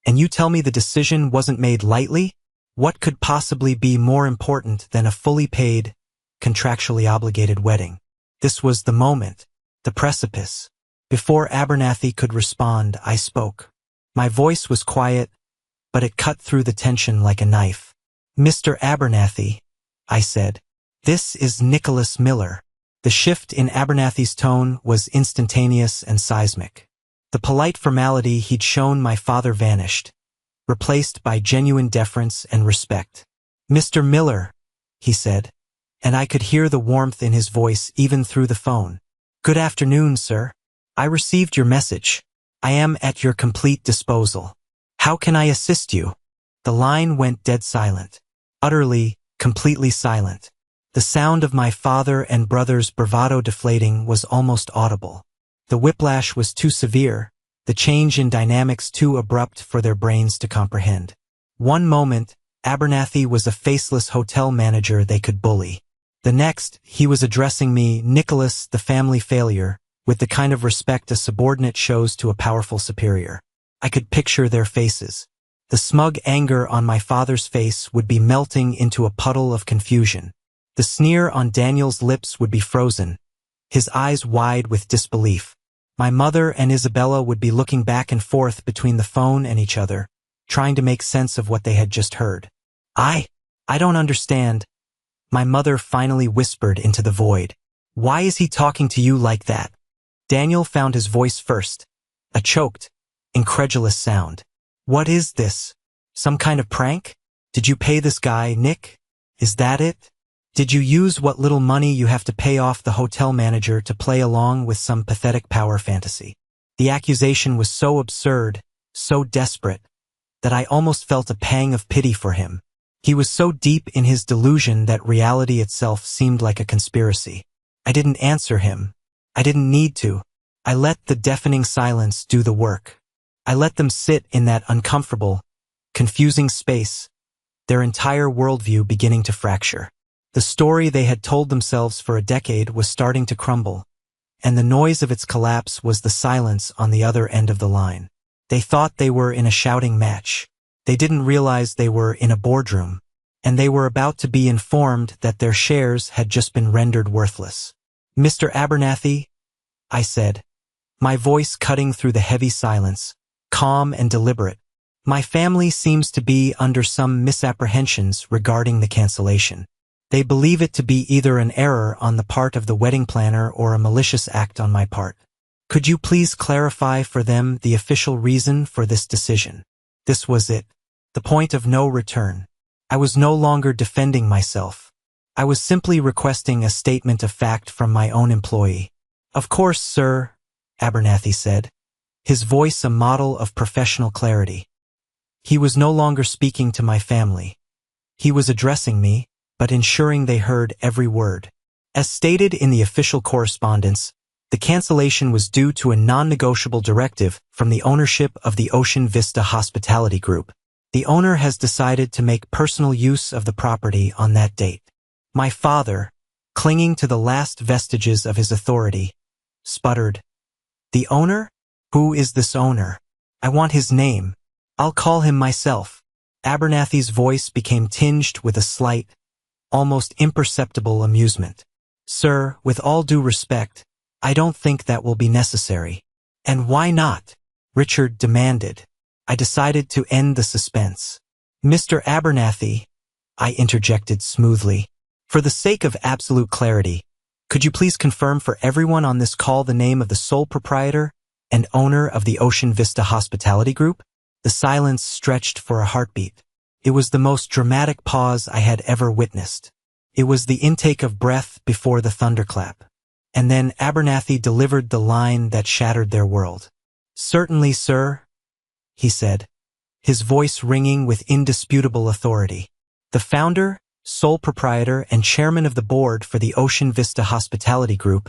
And you tell me the decision wasn't made lightly? What could possibly be more important than a fully paid, contractually obligated wedding? This was the moment, the precipice. Before Abernathy could respond, I spoke. My voice was quiet, but it cut through the tension like a knife. Mr. Abernathy, I said. This is Nicholas Miller. The shift in Abernathy's tone was instantaneous and seismic. The polite formality he'd shown my father vanished, replaced by genuine deference and respect. Mr. Miller, he said, and I could hear the warmth in his voice even through the phone. Good afternoon, sir. I received your message. I am at your complete disposal. How can I assist you? The line went dead silent. Utterly, completely silent. The sound of my father and brother's bravado deflating was almost audible. The whiplash was too severe, the change in dynamics too abrupt for their brains to comprehend. One moment, Abernathy was a faceless hotel manager they could bully. The next, he was addressing me, Nicholas, the family failure, with the kind of respect a subordinate shows to a powerful superior. I could picture their faces. The smug anger on my father's face would be melting into a puddle of confusion. The sneer on Daniel's lips would be frozen, his eyes wide with disbelief. My mother and Isabella would be looking back and forth between the phone and each other, trying to make sense of what they had just heard. I don't understand, my mother finally whispered into the void. Why is he talking to you like that? Daniel found his voice first, a choked, incredulous sound. What is this? Some kind of prank? Did you pay this guy, Nick? Is that it? Did you use what little money you have to pay off the hotel manager to play along with some pathetic power fantasy? The accusation was so absurd, so desperate, that I almost felt a pang of pity for him. He was so deep in his delusion that reality itself seemed like a conspiracy. I didn't answer him. I didn't need to. I let the deafening silence do the work. I let them sit in that uncomfortable, confusing space, their entire worldview beginning to fracture. The story they had told themselves for a decade was starting to crumble, and the noise of its collapse was the silence on the other end of the line. They thought they were in a shouting match. They didn't realize they were in a boardroom, and they were about to be informed that their shares had just been rendered worthless. Mr. Abernathy, I said, my voice cutting through the heavy silence, calm and deliberate. My family seems to be under some misapprehensions regarding the cancellation. They believe it to be either an error on the part of the wedding planner or a malicious act on my part. Could you please clarify for them the official reason for this decision? This was it. The point of no return. I was no longer defending myself. I was simply requesting a statement of fact from my own employee. Of course, sir, Abernathy said, his voice a model of professional clarity. He was no longer speaking to my family. He was addressing me, but ensuring they heard every word. As stated in the official correspondence, the cancellation was due to a non-negotiable directive from the ownership of the Ocean Vista Hospitality Group. The owner has decided to make personal use of the property on that date. My father, clinging to the last vestiges of his authority, sputtered, "The owner? Who is this owner? I want his name. I'll call him myself." Abernathy's voice became tinged with a slight, almost imperceptible amusement. "Sir, with all due respect, I don't think that will be necessary." "And why not?" Richard demanded. I decided to end the suspense. "Mr. Abernathy," I interjected smoothly, "for the sake of absolute clarity, could you please confirm for everyone on this call the name of the sole proprietor and owner of the Ocean Vista Hospitality Group?" The silence stretched for a heartbeat. It was the most dramatic pause I had ever witnessed. It was the intake of breath before the thunderclap. And then Abernathy delivered the line that shattered their world. "Certainly, sir," he said, his voice ringing with indisputable authority. "The founder, sole proprietor, and chairman of the board for the Ocean Vista Hospitality Group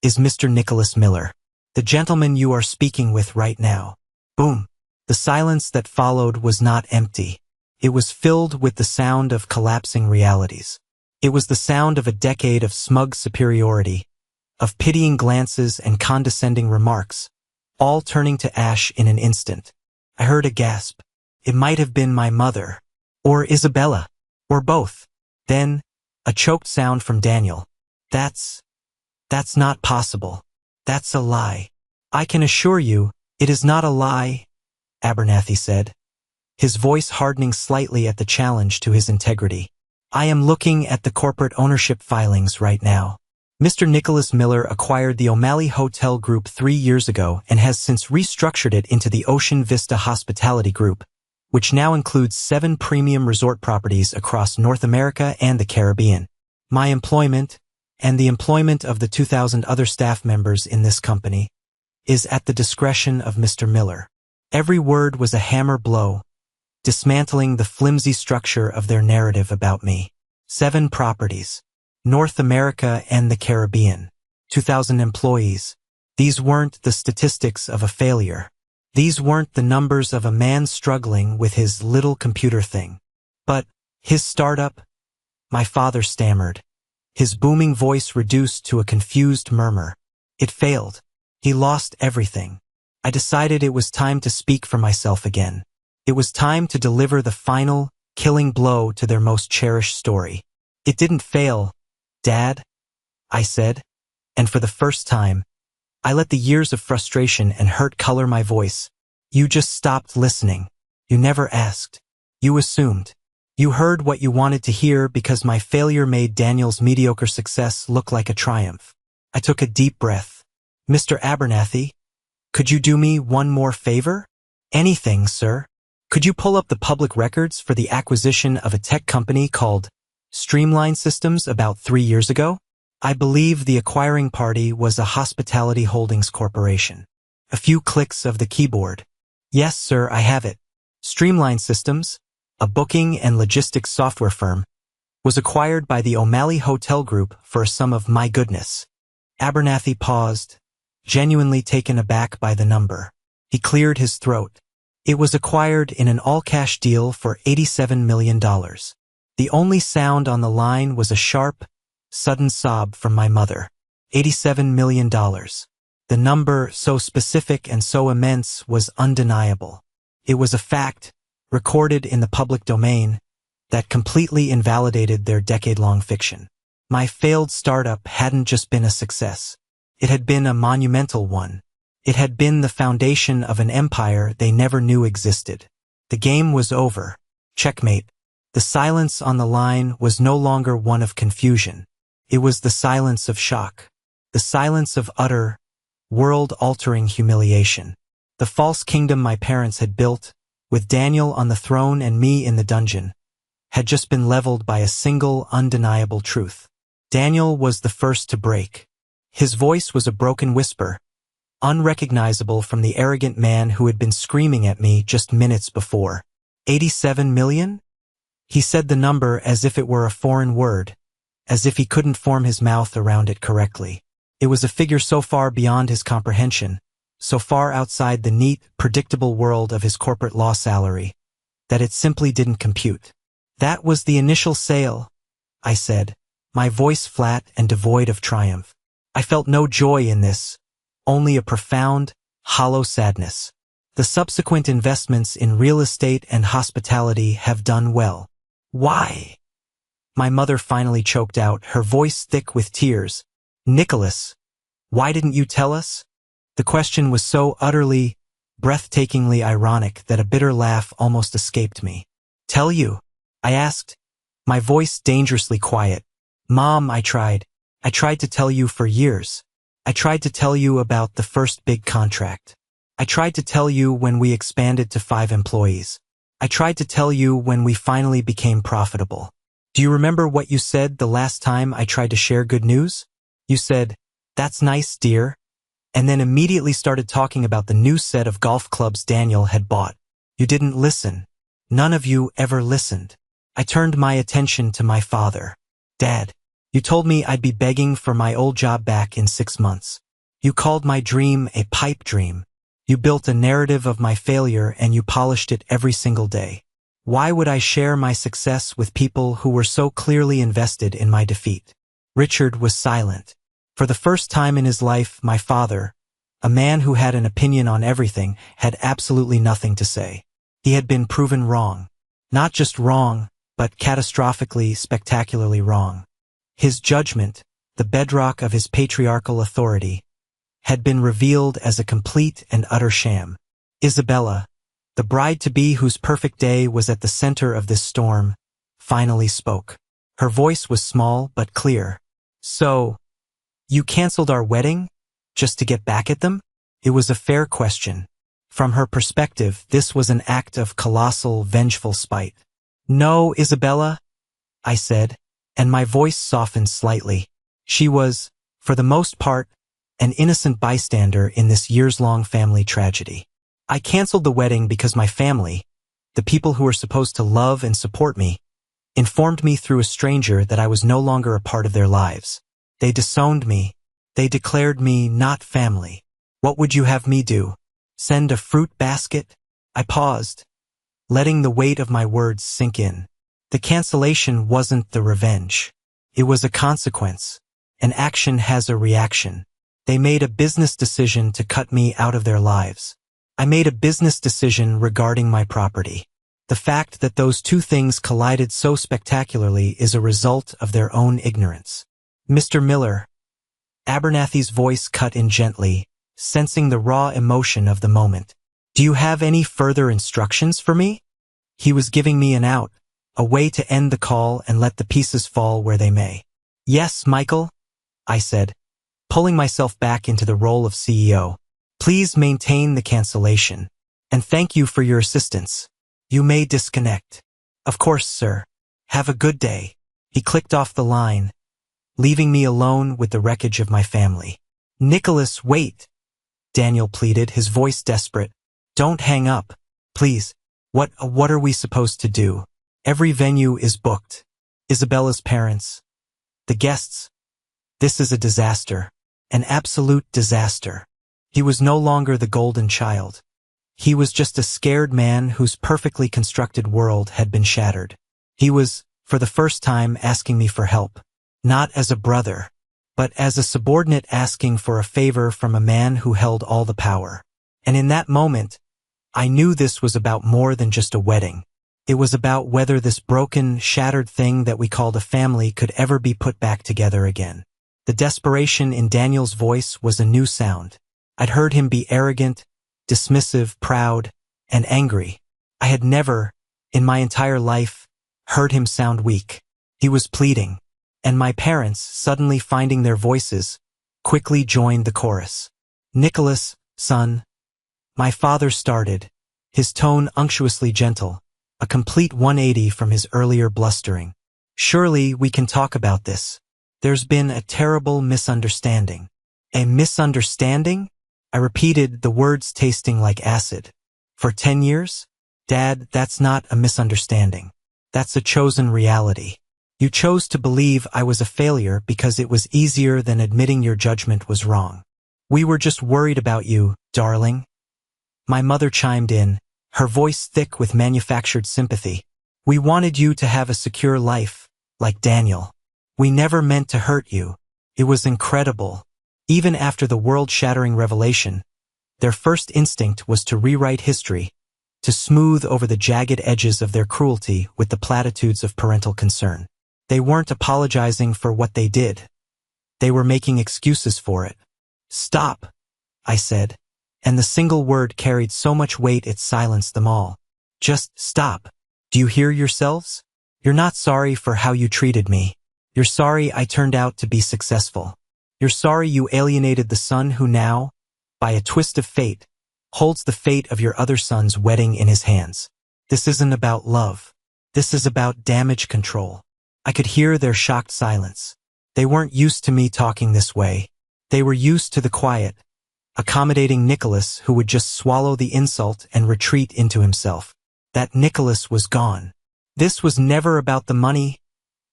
is Mr. Nicholas Miller, the gentleman you are speaking with right now." Boom. The silence that followed was not empty. It was filled with the sound of collapsing realities. It was the sound of a decade of smug superiority, of pitying glances and condescending remarks, all turning to ash in an instant. I heard a gasp. It might have been my mother, or Isabella, or both. Then, a choked sound from Daniel. That's not possible. That's a lie." "I can assure you, it is not a lie," Abernathy said, his voice hardening slightly at the challenge to his integrity. "I am looking at the corporate ownership filings right now. Mr. Nicholas Miller acquired the O'Malley Hotel Group 3 years ago and has since restructured it into the Ocean Vista Hospitality Group, which now includes 7 premium resort properties across North America and the Caribbean. My employment, and the employment of the 2,000 other staff members in this company, is at the discretion of Mr. Miller." Every word was a hammer blow, dismantling the flimsy structure of their narrative about me. 7 properties. North America and the Caribbean. 2,000 employees. These weren't the statistics of a failure. These weren't the numbers of a man struggling with his little computer thing. But his startup, my father stammered, his booming voice reduced to a confused murmur. It failed. He lost everything. I decided it was time to speak for myself again. It was time to deliver the final, killing blow to their most cherished story. It didn't fail, Dad, I said, and for the first time, I let the years of frustration and hurt color my voice. You just stopped listening. You never asked. You assumed. You heard what you wanted to hear because my failure made Daniel's mediocre success look like a triumph. I took a deep breath. Mr. Abernathy, could you do me one more favor? Anything, sir. Could you pull up the public records for the acquisition of a tech company called Streamline Systems about 3 years ago? I believe the acquiring party was a Hospitality Holdings Corporation. A few clicks of the keyboard. Yes, sir, I have it. Streamline Systems, a booking and logistics software firm, was acquired by the O'Malley Hotel Group for a sum of my goodness. Abernathy paused, genuinely taken aback by the number. He cleared his throat. It was acquired in an all-cash deal for $87 million. The only sound on the line was a sharp, sudden sob from my mother. $87 million. The number, so specific and so immense, was undeniable. It was a fact, recorded in the public domain, that completely invalidated their decade-long fiction. My failed startup hadn't just been a success. It had been a monumental one. It had been the foundation of an empire they never knew existed. The game was over. Checkmate. The silence on the line was no longer one of confusion. It was the silence of shock. The silence of utter, world-altering humiliation. The false kingdom my parents had built, with Daniel on the throne and me in the dungeon, had just been leveled by a single, undeniable truth. Daniel was the first to break. His voice was a broken whisper, unrecognizable from the arrogant man who had been screaming at me just minutes before. 87 million? He said the number as if it were a foreign word, as if he couldn't form his mouth around it correctly. It was a figure so far beyond his comprehension, so far outside the neat, predictable world of his corporate law salary, that it simply didn't compute. That was the initial sale, I said, my voice flat and devoid of triumph. I felt no joy in this, only a profound, hollow sadness. The subsequent investments in real estate and hospitality have done well. Why? My mother finally choked out, her voice thick with tears. Nicholas, why didn't you tell us? The question was so utterly, breathtakingly ironic that a bitter laugh almost escaped me. Tell you? I asked, my voice dangerously quiet. Mom, I tried to tell you for years. I tried to tell you about the first big contract. I tried to tell you when we expanded to 5 employees. I tried to tell you when we finally became profitable. Do you remember what you said the last time I tried to share good news? You said, "That's nice, dear," and then immediately started talking about the new set of golf clubs Daniel had bought. You didn't listen. None of you ever listened. I turned my attention to my father. Dad, you told me I'd be begging for my old job back in 6 months. You called my dream a pipe dream. You built a narrative of my failure and you polished it every single day. Why would I share my success with people who were so clearly invested in my defeat? Richard was silent. For the first time in his life, my father, a man who had an opinion on everything, had absolutely nothing to say. He had been proven wrong. Not just wrong, but catastrophically, spectacularly wrong. His judgment, the bedrock of his patriarchal authority, had been revealed as a complete and utter sham. Isabella, the bride-to-be whose perfect day was at the center of this storm, finally spoke. Her voice was small but clear. So, you canceled our wedding? Just to get back at them? It was a fair question. From her perspective, this was an act of colossal, vengeful spite. No, Isabella, I said, and my voice softened slightly. She was, for the most part, an innocent bystander in this years-long family tragedy. I canceled the wedding because my family, the people who were supposed to love and support me, informed me through a stranger that I was no longer a part of their lives. They disowned me. They declared me not family. What would you have me do? Send a fruit basket? I paused, letting the weight of my words sink in. The cancellation wasn't the revenge. It was a consequence. An action has a reaction. They made a business decision to cut me out of their lives. I made a business decision regarding my property. The fact that those two things collided so spectacularly is a result of their own ignorance. Mr. Miller, Abernathy's voice cut in gently, sensing the raw emotion of the moment. Do you have any further instructions for me? He was giving me an out, a way to end the call and let the pieces fall where they may. Yes, Michael, I said, pulling myself back into the role of CEO. Please maintain the cancellation. And thank you for your assistance. You may disconnect. Of course, sir. Have a good day. He clicked off the line, leaving me alone with the wreckage of my family. Nicholas, wait, Daniel pleaded, his voice desperate. Don't hang up, please. What are we supposed to do? Every venue is booked. Isabella's parents, the guests. This is a disaster, an absolute disaster. He was no longer the golden child. He was just a scared man whose perfectly constructed world had been shattered. He was, for the first time, asking me for help. Not as a brother, but as a subordinate asking for a favor from a man who held all the power. And in that moment, I knew this was about more than just a wedding. It was about whether this broken, shattered thing that we called a family could ever be put back together again. The desperation in Daniel's voice was a new sound. I'd heard him be arrogant, dismissive, proud, and angry. I had never, in my entire life, heard him sound weak. He was pleading, and my parents, suddenly finding their voices, quickly joined the chorus. Nicholas, son, my father started, his tone unctuously gentle, a complete 180 from his earlier blustering. Surely we can talk about this. There's been a terrible misunderstanding. A misunderstanding? I repeated, the words tasting like acid. For 10 years? Dad, that's not a misunderstanding. That's a chosen reality. You chose to believe I was a failure because it was easier than admitting your judgment was wrong. We were just worried about you, darling. My mother chimed in, her voice thick with manufactured sympathy. We wanted you to have a secure life, like Daniel. We never meant to hurt you. It was incredible. Even after the world-shattering revelation, their first instinct was to rewrite history, to smooth over the jagged edges of their cruelty with the platitudes of parental concern. They weren't apologizing for what they did. They were making excuses for it. Stop, I said, and the single word carried so much weight it silenced them all. Just stop. Do you hear yourselves? You're not sorry for how you treated me. You're sorry I turned out to be successful. You're sorry you alienated the son who now, by a twist of fate, holds the fate of your other son's wedding in his hands. This isn't about love. This is about damage control. I could hear their shocked silence. They weren't used to me talking this way. They were used to the quiet, accommodating Nicholas who would just swallow the insult and retreat into himself. That Nicholas was gone. This was never about the money,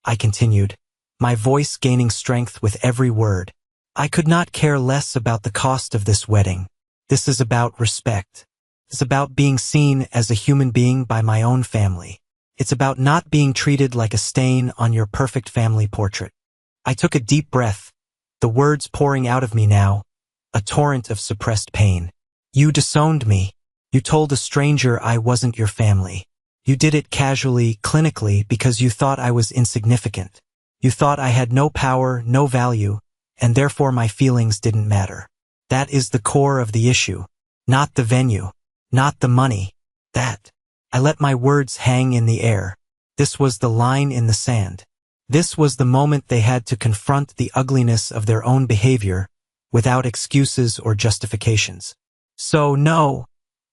I continued, my voice gaining strength with every word. I could not care less about the cost of this wedding. This is about respect. It's about being seen as a human being by my own family. It's about not being treated like a stain on your perfect family portrait. I took a deep breath, the words pouring out of me now, a torrent of suppressed pain. You disowned me. You told a stranger I wasn't your family. You did it casually, clinically, because you thought I was insignificant. You thought I had no power, no value, and therefore my feelings didn't matter. That is the core of the issue. Not the venue. Not the money. That. I let my words hang in the air. This was the line in the sand. This was the moment they had to confront the ugliness of their own behavior without excuses or justifications. So no,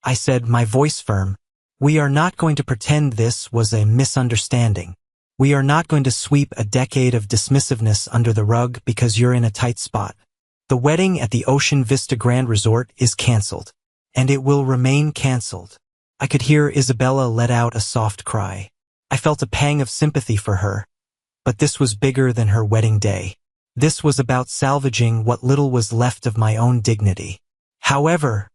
I said, my voice firm, we are not going to pretend this was a misunderstanding. We are not going to sweep a decade of dismissiveness under the rug because you're in a tight spot. The wedding at the Ocean Vista Grand Resort is canceled, and it will remain canceled. I could hear Isabella let out a soft cry. I felt a pang of sympathy for her, but this was bigger than her wedding day. This was about salvaging what little was left of my own dignity. However,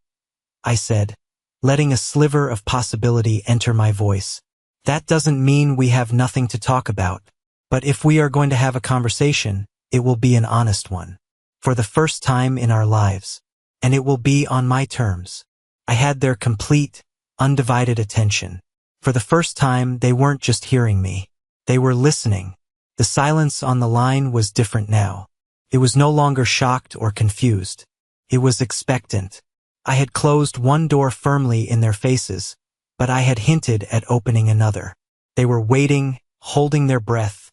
I said, letting a sliver of possibility enter my voice, that doesn't mean we have nothing to talk about. But if we are going to have a conversation, it will be an honest one. for the first time in our lives. And it will be on my terms. I had their complete, undivided attention. For the first time, they weren't just hearing me. They were listening. The silence on the line was different now. It was no longer shocked or confused. It was expectant. I had closed one door firmly in their faces, but I had hinted at opening another. They were waiting, holding their breath,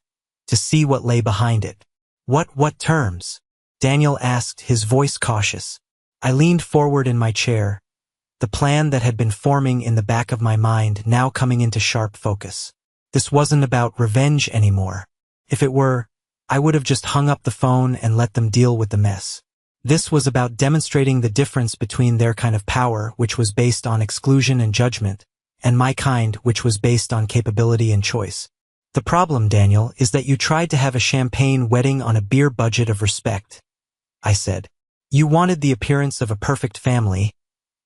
to see what lay behind it. What terms? Daniel asked, his voice cautious. I leaned forward in my chair, the plan that had been forming in the back of my mind now coming into sharp focus. This wasn't about revenge anymore. If it were, I would have just hung up the phone and let them deal with the mess. This was about demonstrating the difference between their kind of power, which was based on exclusion and judgment, and my kind, which was based on capability and choice. The problem, Daniel, is that you tried to have a champagne wedding on a beer budget of respect, I said. You wanted the appearance of a perfect family,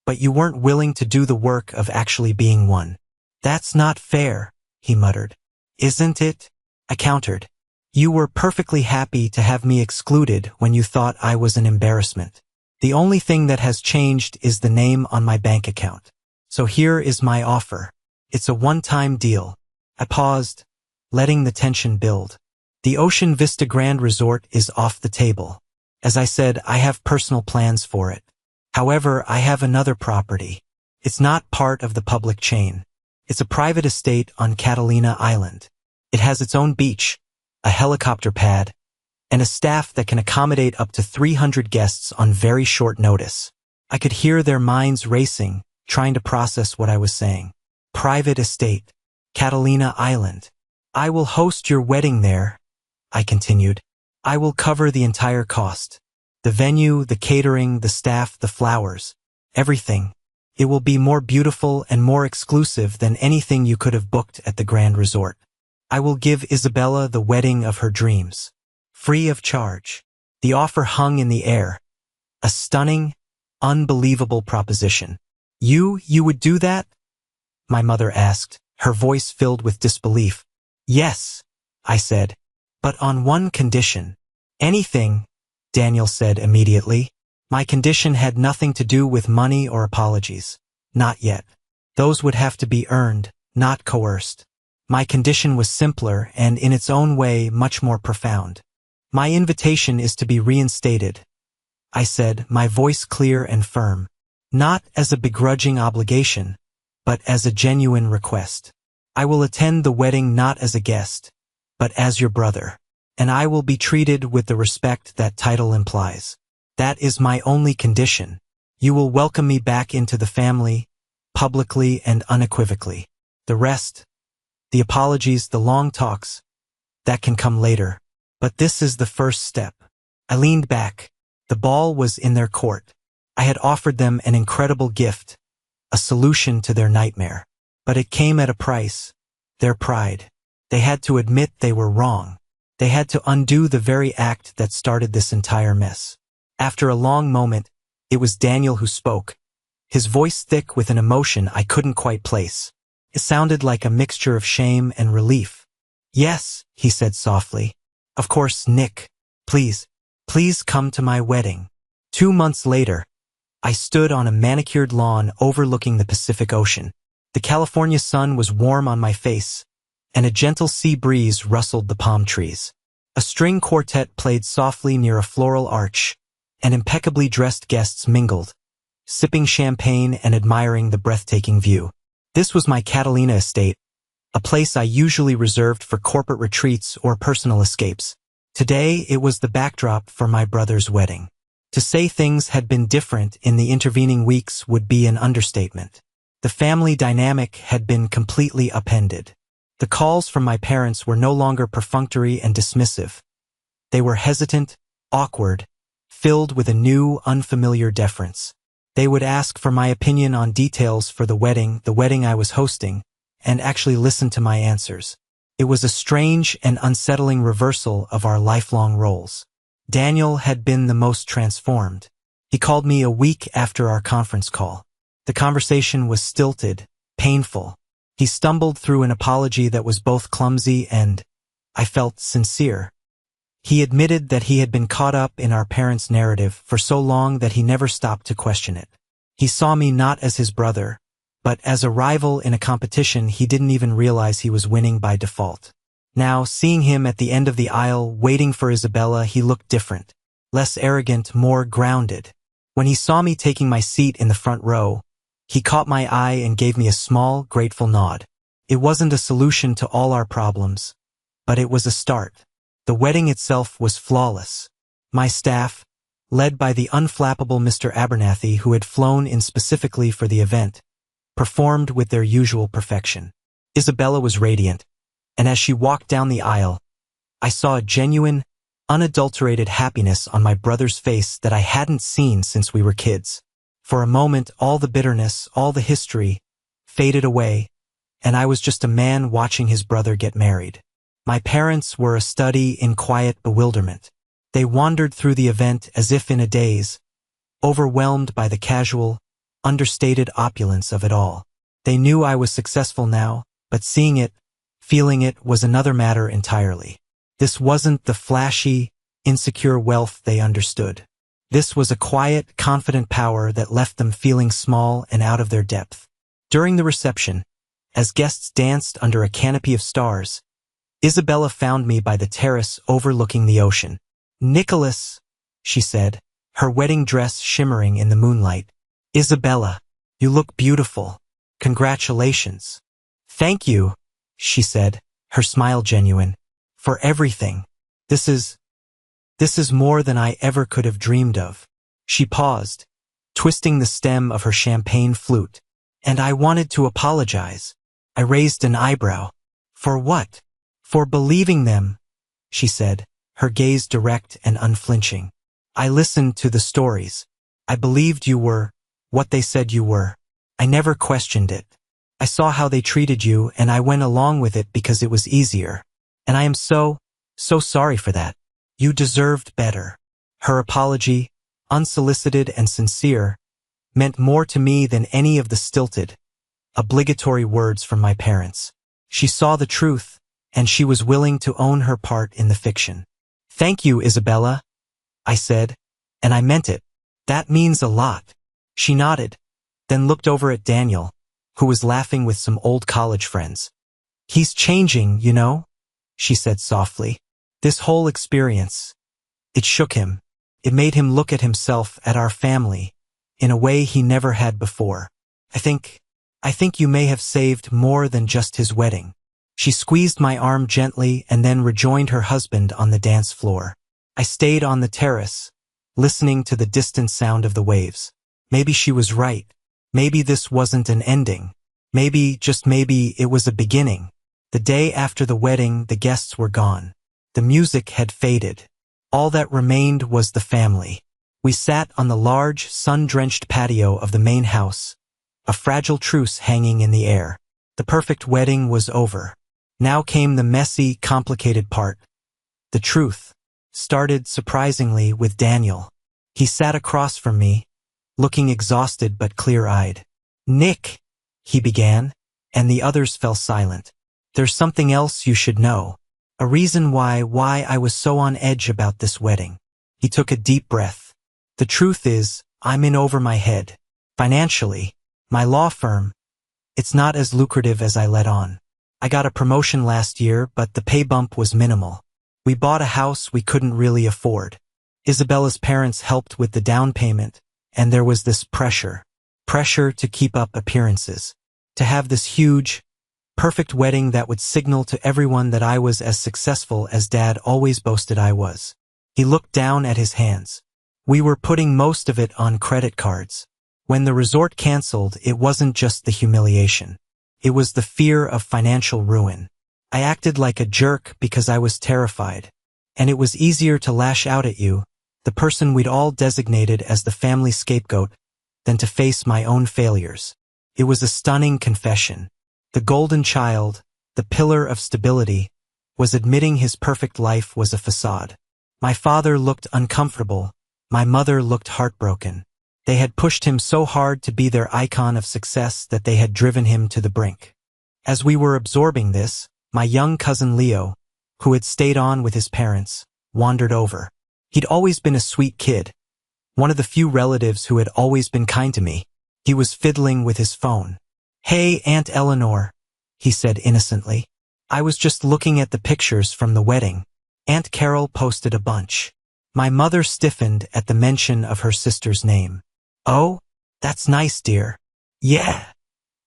but you weren't willing to do the work of actually being one. That's not fair, he muttered. Isn't it? I countered. You were perfectly happy to have me excluded when you thought I was an embarrassment. The only thing that has changed is the name on my bank account. So here is my offer. It's a one-time deal. I paused, letting the tension build. The Ocean Vista Grand Resort is off the table. As I said, I have personal plans for it. However, I have another property. It's not part of the public chain. It's a private estate on Catalina Island. It has its own beach, a helicopter pad, and a staff that can accommodate up to 300 guests on very short notice. I could hear their minds racing, trying to process what I was saying. Private estate, Catalina Island. I will host your wedding there, I continued. I will cover the entire cost. The venue, the catering, the staff, the flowers, everything. It will be more beautiful and more exclusive than anything you could have booked at the Grand Resort. I will give Isabella the wedding of her dreams. Free of charge. The offer hung in the air. A stunning, unbelievable proposition. You would do that? My mother asked, her voice filled with disbelief. Yes, I said. But on one condition. Anything, Daniel said immediately. My condition had nothing to do with money or apologies. Not yet. Those would have to be earned, not coerced. My condition was simpler and in its own way much more profound. My invitation is to be reinstated, I said, my voice clear and firm. Not as a begrudging obligation, but as a genuine request. I will attend the wedding not as a guest, but as your brother. And I will be treated with the respect that title implies. That is my only condition. You will welcome me back into the family, publicly and unequivocally. The rest, the apologies, the long talks, that can come later. But this is the first step. I leaned back. The ball was in their court. I had offered them an incredible gift, a solution to their nightmare. But it came at a price, their pride. They had to admit they were wrong. They had to undo the very act that started this entire mess. After a long moment, it was Daniel who spoke, his voice thick with an emotion I couldn't quite place. It sounded like a mixture of shame and relief. Yes, he said softly. Of course, Nick. Please come to my wedding. 2 months later, I stood on a manicured lawn overlooking the Pacific Ocean. The California sun was warm on my face, and a gentle sea breeze rustled the palm trees. A string quartet played softly near a floral arch, and impeccably dressed guests mingled, sipping champagne and admiring the breathtaking view. This was my Catalina estate, a place I usually reserved for corporate retreats or personal escapes. Today, it was the backdrop for my brother's wedding. To say things had been different in the intervening weeks would be an understatement. The family dynamic had been completely upended. The calls from my parents were no longer perfunctory and dismissive. They were hesitant, awkward, filled with a new, unfamiliar deference. They would ask for my opinion on details for the wedding I was hosting, and actually listen to my answers. It was a strange and unsettling reversal of our lifelong roles. Daniel had been the most transformed. He called me a week after our conference call. The conversation was stilted, painful. He stumbled through an apology that was both clumsy and, I felt, sincere. He admitted that he had been caught up in our parents' narrative for so long that he never stopped to question it. He saw me not as his brother, but as a rival in a competition he didn't even realize he was winning by default. Now, seeing him at the end of the aisle waiting for Isabella, he looked different, less arrogant, more grounded. When he saw me taking my seat in the front row, he caught my eye and gave me a small, grateful nod. It wasn't a solution to all our problems, but it was a start. The wedding itself was flawless. My staff, led by the unflappable Mr. Abernathy, who had flown in specifically for the event, performed with their usual perfection. Isabella was radiant, and as she walked down the aisle, I saw a genuine, unadulterated happiness on my brother's face that I hadn't seen since we were kids. For a moment, all the bitterness, all the history, faded away, and I was just a man watching his brother get married. My parents were a study in quiet bewilderment. They wandered through the event as if in a daze, overwhelmed by the casual, understated opulence of it all. They knew I was successful now, but seeing it, feeling it, was another matter entirely. This wasn't the flashy, insecure wealth they understood. This was a quiet, confident power that left them feeling small and out of their depth. During the reception, as guests danced under a canopy of stars, Isabella found me by the terrace overlooking the ocean. "Nicholas," she said, her wedding dress shimmering in the moonlight. "Isabella, you look beautiful. Congratulations." "Thank you," she said, her smile genuine, "for everything. This is more than I ever could have dreamed of." She paused, twisting the stem of her champagne flute. "And I wanted to apologize." I raised an eyebrow. "For what?" "For believing them," she said, her gaze direct and unflinching. "I listened to the stories. I believed you were what they said you were. I never questioned it. I saw how they treated you and I went along with it because it was easier. And I am so sorry for that. You deserved better." Her apology, unsolicited and sincere, meant more to me than any of the stilted, obligatory words from my parents. She saw the truth, and she was willing to own her part in the fiction. "Thank you, Isabella," I said, and I meant it. "That means a lot." She nodded, then looked over at Daniel, who was laughing with some old college friends. "He's changing, you know," she said softly. This whole experience, it shook him. It made him look at himself, at our family, in a way he never had before. I think you may have saved more than just his wedding." She squeezed my arm gently and then rejoined her husband on the dance floor. I stayed on the terrace, listening to the distant sound of the waves. Maybe she was right. Maybe this wasn't an ending. Maybe, just maybe, it was a beginning. The day after the wedding, the guests were gone. The music had faded. All that remained was the family. We sat on the large, sun-drenched patio of the main house, a fragile truce hanging in the air. The perfect wedding was over. Now came the messy, complicated part. The truth started, surprisingly, with Daniel. He sat across from me, looking exhausted but clear-eyed. "Nick," he began, and the others fell silent. "There's something else you should know. A reason why I was so on edge about this wedding." He took a deep breath. "The truth is, I'm in over my head. Financially, my law firm, it's not as lucrative as I let on. I got a promotion last year, but the pay bump was minimal. We bought a house we couldn't really afford. Isabella's parents helped with the down payment, and there was this pressure to keep up appearances, to have this huge, perfect wedding that would signal to everyone that I was as successful as Dad always boasted I was." He looked down at his hands. "We were putting most of it on credit cards. When the resort canceled, it wasn't just the humiliation. It was the fear of financial ruin. I acted like a jerk because I was terrified. And it was easier to lash out at you, the person we'd all designated as the family scapegoat, than to face my own failures. It was a stunning confession. The golden child, the pillar of stability, was admitting his perfect life was a facade. My father looked uncomfortable. My mother looked heartbroken. They had pushed him so hard to be their icon of success that they had driven him to the brink. As we were absorbing this, my young cousin Leo, who had stayed on with his parents, wandered over. He'd always been a sweet kid, one of the few relatives who had always been kind to me. He was fiddling with his phone. "Hey, Aunt Eleanor," he said innocently. "I was just looking at the pictures from the wedding. Aunt Carol posted a bunch." My mother stiffened at the mention of her sister's name. "Oh, that's nice, dear." "Yeah,"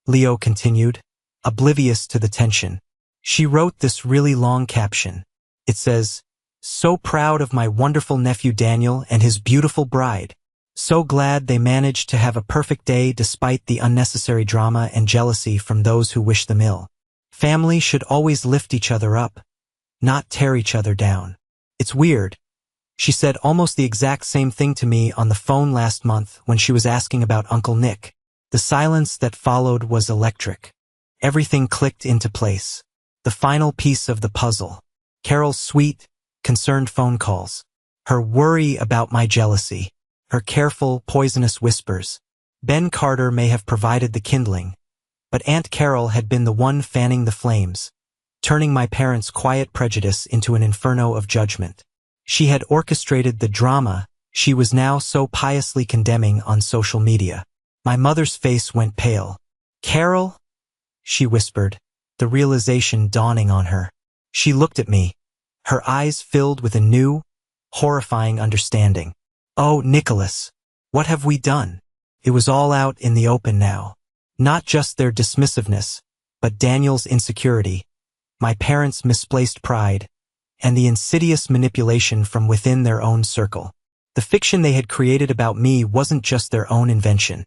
Leo continued, oblivious to the tension. She wrote this really long caption. It says, "So proud of my wonderful nephew Daniel and his beautiful bride. So glad they managed to have a perfect day despite the unnecessary drama and jealousy from those who wish them ill. Family should always lift each other up, not tear each other down." It's weird. She said almost the exact same thing to me on the phone last month when she was asking about Uncle Nick. The silence that followed was electric. Everything clicked into place. The final piece of the puzzle. Carol's sweet, concerned phone calls. Her worry about my jealousy. Her careful, poisonous whispers. Ben Carter may have provided the kindling, but Aunt Carol had been the one fanning the flames, turning my parents' quiet prejudice into an inferno of judgment. She had orchestrated the drama she was now so piously condemning on social media. My mother's face went pale. "Carol?" she whispered, the realization dawning on her. She looked at me, her eyes filled with a new, horrifying understanding. "Oh, Nicholas, what have we done?" It was all out in the open now. Not just their dismissiveness, but Daniel's insecurity, my parents' misplaced pride, and the insidious manipulation from within their own circle. The fiction they had created about me wasn't just their own invention.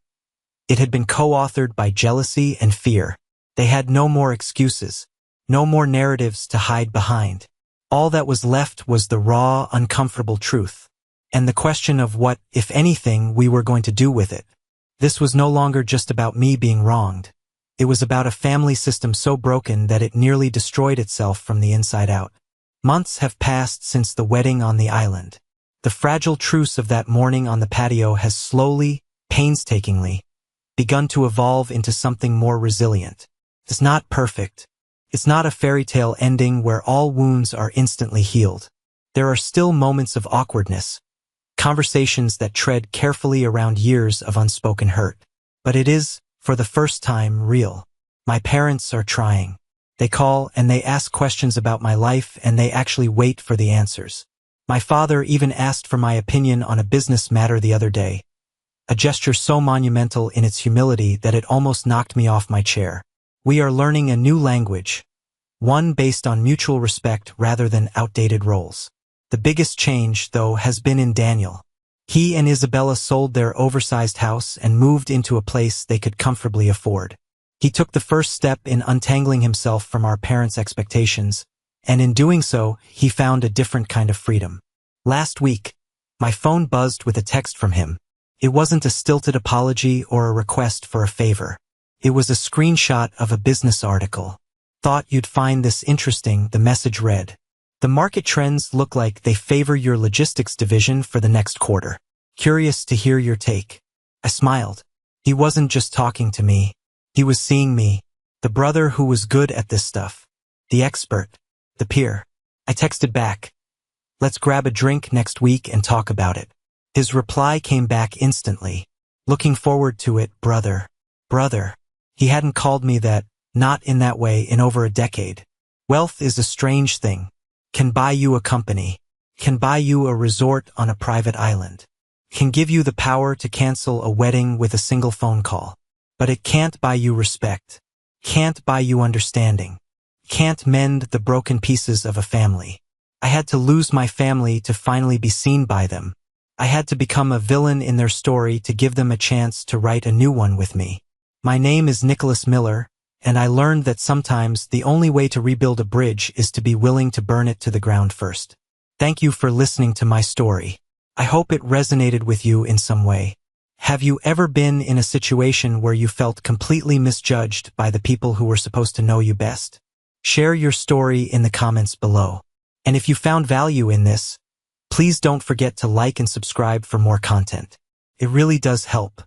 It had been co-authored by jealousy and fear. They had no more excuses, no more narratives to hide behind. All that was left was the raw, uncomfortable truth, and the question of what, if anything, we were going to do with it. This was no longer just about me being wronged. It was about a family system so broken that it nearly destroyed itself from the inside out. Months have passed since the wedding on the island. The fragile truce of that morning on the patio has slowly, painstakingly, begun to evolve into something more resilient. It's not perfect. It's not a fairy tale ending where all wounds are instantly healed. There are still moments of awkwardness, conversations that tread carefully around years of unspoken hurt. But it is, for the first time, real. My parents are trying. They call and they ask questions about my life and they actually wait for the answers. My father even asked for my opinion on a business matter the other day, a gesture so monumental in its humility that it almost knocked me off my chair. We are learning a new language, one based on mutual respect rather than outdated roles. The biggest change, though, has been in Daniel. He and Isabella sold their oversized house and moved into a place they could comfortably afford. He took the first step in untangling himself from our parents' expectations, and in doing so, he found a different kind of freedom. Last week, my phone buzzed with a text from him. It wasn't a stilted apology or a request for a favor. It was a screenshot of a business article. "Thought you'd find this interesting," the message read. "The market trends look like they favor your logistics division for the next quarter. Curious to hear your take." I smiled. He wasn't just talking to me. He was seeing me, the brother who was good at this stuff, the expert, the peer. I texted back, "Let's grab a drink next week and talk about it." His reply came back instantly. "Looking forward to it, brother." Brother. He hadn't called me that, not in that way, in over a decade. Wealth is a strange thing. Can buy you a company. Can buy you a resort on a private island. Can give you the power to cancel a wedding with a single phone call. But it can't buy you respect. Can't buy you understanding. Can't mend the broken pieces of a family. I had to lose my family to finally be seen by them. I had to become a villain in their story to give them a chance to write a new one with me. My name is Nicholas Miller, and I learned that sometimes the only way to rebuild a bridge is to be willing to burn it to the ground first. Thank you for listening to my story. I hope it resonated with you in some way. Have you ever been in a situation where you felt completely misjudged by the people who were supposed to know you best? Share your story in the comments below. And if you found value in this, please don't forget to like and subscribe for more content. It really does help.